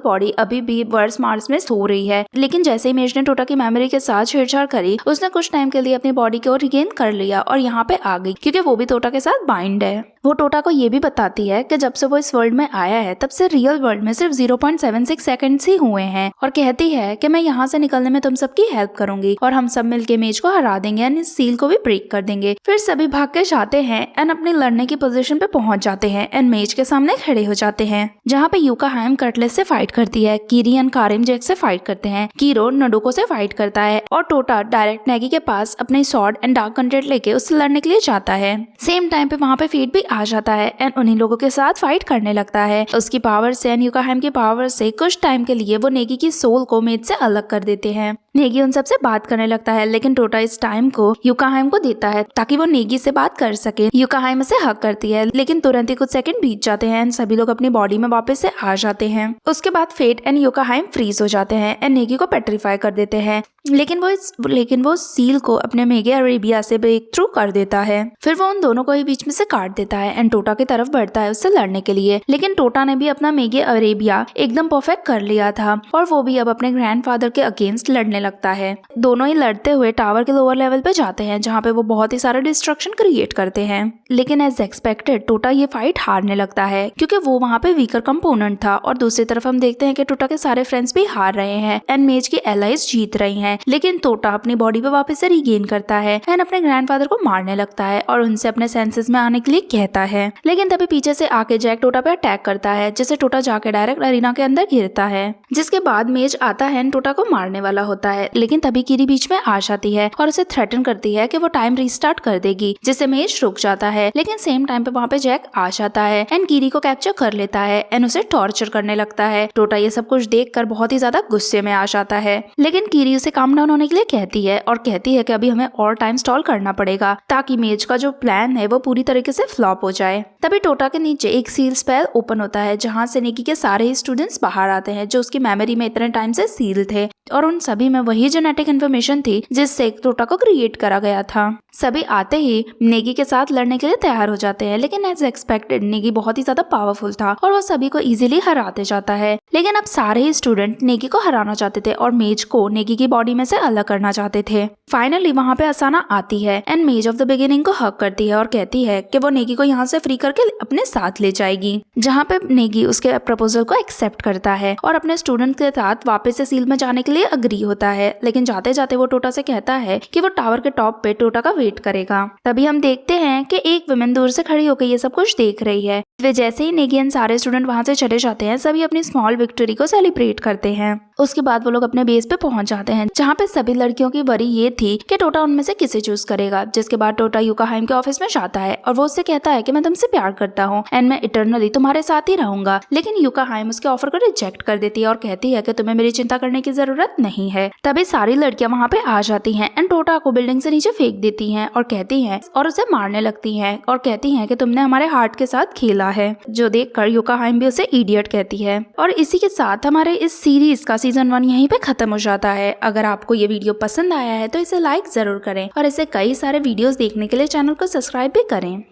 बॉडी अभी भी वर्स मार्स में सो रही है, लेकिन जैसे ही मेज ने टोटा की मेमोरी के साथ छेड़छाड़ करी, उसने कुछ टाइम के लिए अपनी बॉडी को रिगेन कर लिया और यहाँ पे आ गई क्योंकि वो भी टोटा के साथ बाइंड है। वो टोटा को ये भी बताती है कि जब से वो इस वर्ल्ड में आया है तब से रियल वर्ल्ड में सिर्फ 0.76 सेकंड्स ही हुए हैं और कहती है कि मैं यहाँ से निकलने में तुम सबकी हेल्प करूंगी और हम सब मिलके मेज को हरा देंगे एंड इस सील को भी ब्रेक कर देंगे। फिर सभी भाग के जाते हैं एंड अपनी लड़ने की पोजीशन पे पहुंच जाते हैं एंड मेज के सामने खड़े हो जाते हैं, जहाँ पे यूका हाइम कटलेस से फाइट करती है, कीरी एंड कारिम जैक से फाइट करते हैं, कीरो नडोको से फाइट करता है और टोटा डायरेक्ट नेगी के पास अपने स्वॉर्ड एंड डार्क कंटेंट लेके उससे लड़ने के लिए जाता है। सेम टाइम पे वहाँ पे फेट भी आ जाता है एंड उन्हीं लोगों के साथ फाइट करने लगता है। उसकी पावर से एंड यूका हाइम की पावर से कुछ टाइम के लिए वो नेगी की सोल को मेज से अलग कर देते हैं। नेगी उन सबसे बात करने लगता है, लेकिन टोटा इस टाइम को यूका हाइम को देता है ताकि वो नेगी से बात कर सके। यूका हाइम उसे हक करती है, लेकिन तुरंत ही कुछ सेकंड बीत जाते हैं एंड सभी लोग अपनी बॉडी में वापस से आ जाते हैं। उसके बाद फेट एंड यूका हाइम फ्रीज हो जाते हैं एंड नेगी को पेट्रीफाई कर देते हैं, लेकिन वो सील को अपने मेगे अरेबिया से ब्रेक थ्रू कर देता है। फिर वो उन दोनों को ही बीच में से काट देता है एंड टोटा की तरफ बढ़ता है उससे लड़ने के लिए, लेकिन टोटा ने भी अपना मेगे अरेबिया एकदम परफेक्ट कर लिया था और वो भी अब अपने ग्रैंडफादर के अगेंस्ट लड़ने लगता है। दोनों ही लड़ते हुए टावर के लोअर लेवल पे जाते हैं, जहाँ पे वो बहुत ही सारा डिस्ट्रक्शन क्रिएट करते हैं, लेकिन एज एक्सपेक्टेड टोटा ये फाइट हारने लगता है क्योंकि वो वहाँ पे वीकर कंपोनेंट था। और दूसरी तरफ हम देखते हैं कि टोटा के सारे फ्रेंड्स भी हार रहे हैं एंड मेज की एलाइज जीत रही हैं, लेकिन टोटा अपनी बॉडी पे वापस से रीगेन करता है एंड अपने ग्रैंडफादर को मारने लगता है और उनसे अपने सेंसेस में आने के लिए कहता है, लेकिन तभी पीछे से आके जैक टोटा पे अटैक करता है, जिससे टोटा जाके डायरेक्ट अरीना के अंदर गिरता है। जिसके बाद मेज आता है एंड टोटा को मारने वाला होता है, लेकिन तभी कीरी बीच में आ जाती है और उसे थ्रेटन करती है कि वो टाइम रिस्टार्ट कर देगी, जिससे मेज रुक जाता है। लेकिन सेम टाइम पे वहाँ पे जैक आ जाता है एंड कीरी को कैप्चर कर लेता है एंड उसे टॉर्चर करने लगता है। टोटा ये सब कुछ देख कर बहुत ही ज्यादा गुस्से में आ जाता है, लेकिन कीरी उसे काम काम डाउन होने के लिए कहती है और कहती है कि अभी हमें और टाइम स्टॉल करना पड़ेगा ताकि मेज का जो प्लान है वो पूरी तरीके से फ्लॉप हो जाए। तभी टोटा के नीचे एक सील स्पेल ओपन होता है जहाँ से नेगी के सारे ही स्टूडेंट्स बाहर आते हैं जो उसकी मेमोरी में इतने टाइम से सील थे और उन सभी में वही जेनेटिक इन्फॉर्मेशन थी जिससे टोटा को क्रिएट करा गया था। सभी आते ही नेगी के साथ लड़ने के लिए तैयार हो जाते हैं, लेकिन एज एक्सपेक्टेड नेगी बहुत ही ज्यादा पावरफुल था और वो सभी को इजीली हराते जाता है। लेकिन अब सारे ही स्टूडेंट नेगी को हराना चाहते थे और मेज को नेगी की बॉडी में से अलग करना चाहते थे। फाइनली वहाँ पे असाना आती है एंड मेज ऑफ द बिगिनिंग को हक करती है और कहती है कि वो नेगी को यहाँ से फ्री करके अपने साथ ले जाएगी, जहाँ पे नेगी उसके प्रपोजल को एक्सेप्ट करता है और अपने स्टूडेंट के साथ वापस से सील में जाने के लिए अग्री होता है। लेकिन जाते जाते वो टोटा से कहता है कि वो टावर के टॉप पे टोटा का वेट करेगा। तभी हम देखते हैं कि एक वुमेन दूर से खड़ी होकर ये सब कुछ देख रही है। वे जैसे ही नेगी एंड सारे स्टूडेंट वहाँ से चले जाते हैं सभी अपनी स्मॉल विक्ट्री को सेलिब्रेट करते हैं। उसके बाद वो लोग अपने बेस पे पहुंच जाते हैं जहाँ पे सभी लड़कियों की वरी ये थी कि टोटा उनमें से किसे चूज करेगा। जिसके बाद टोटा यूकाहाइम के ऑफिस में जाता है और वो उससे कहता है कि मैं तुमसे प्यार करता हूँ एंड मैं इटर्नली तुम्हारे साथ ही रहूंगा। लेकिन यूकाहाइम उसके ऑफर को रिजेक्ट कर देती है और कहती है कि तुम्हें मेरी चिंता करने की जरूरत नहीं है। तभी सारी लड़कियां वहाँ पे आ जाती हैं एंड टोटा को बिल्डिंग से नीचे फेंक देती हैं और कहती हैं और उसे मारने लगती हैं और कहती हैं कि तुमने हमारे हार्ट के साथ खेला है, जो देखकर यूकाहाइम भी उसे इडियट कहती है। और इसी के साथ हमारे इस सीरीज का सीजन 1 यहीं पे खत्म हो जाता है। अगर आपको ये वीडियो पसंद आया है तो इसे लाइक जरूर करें और ऐसे कई सारे वीडियोस देखने के लिए चैनल को सब्सक्राइब भी करें।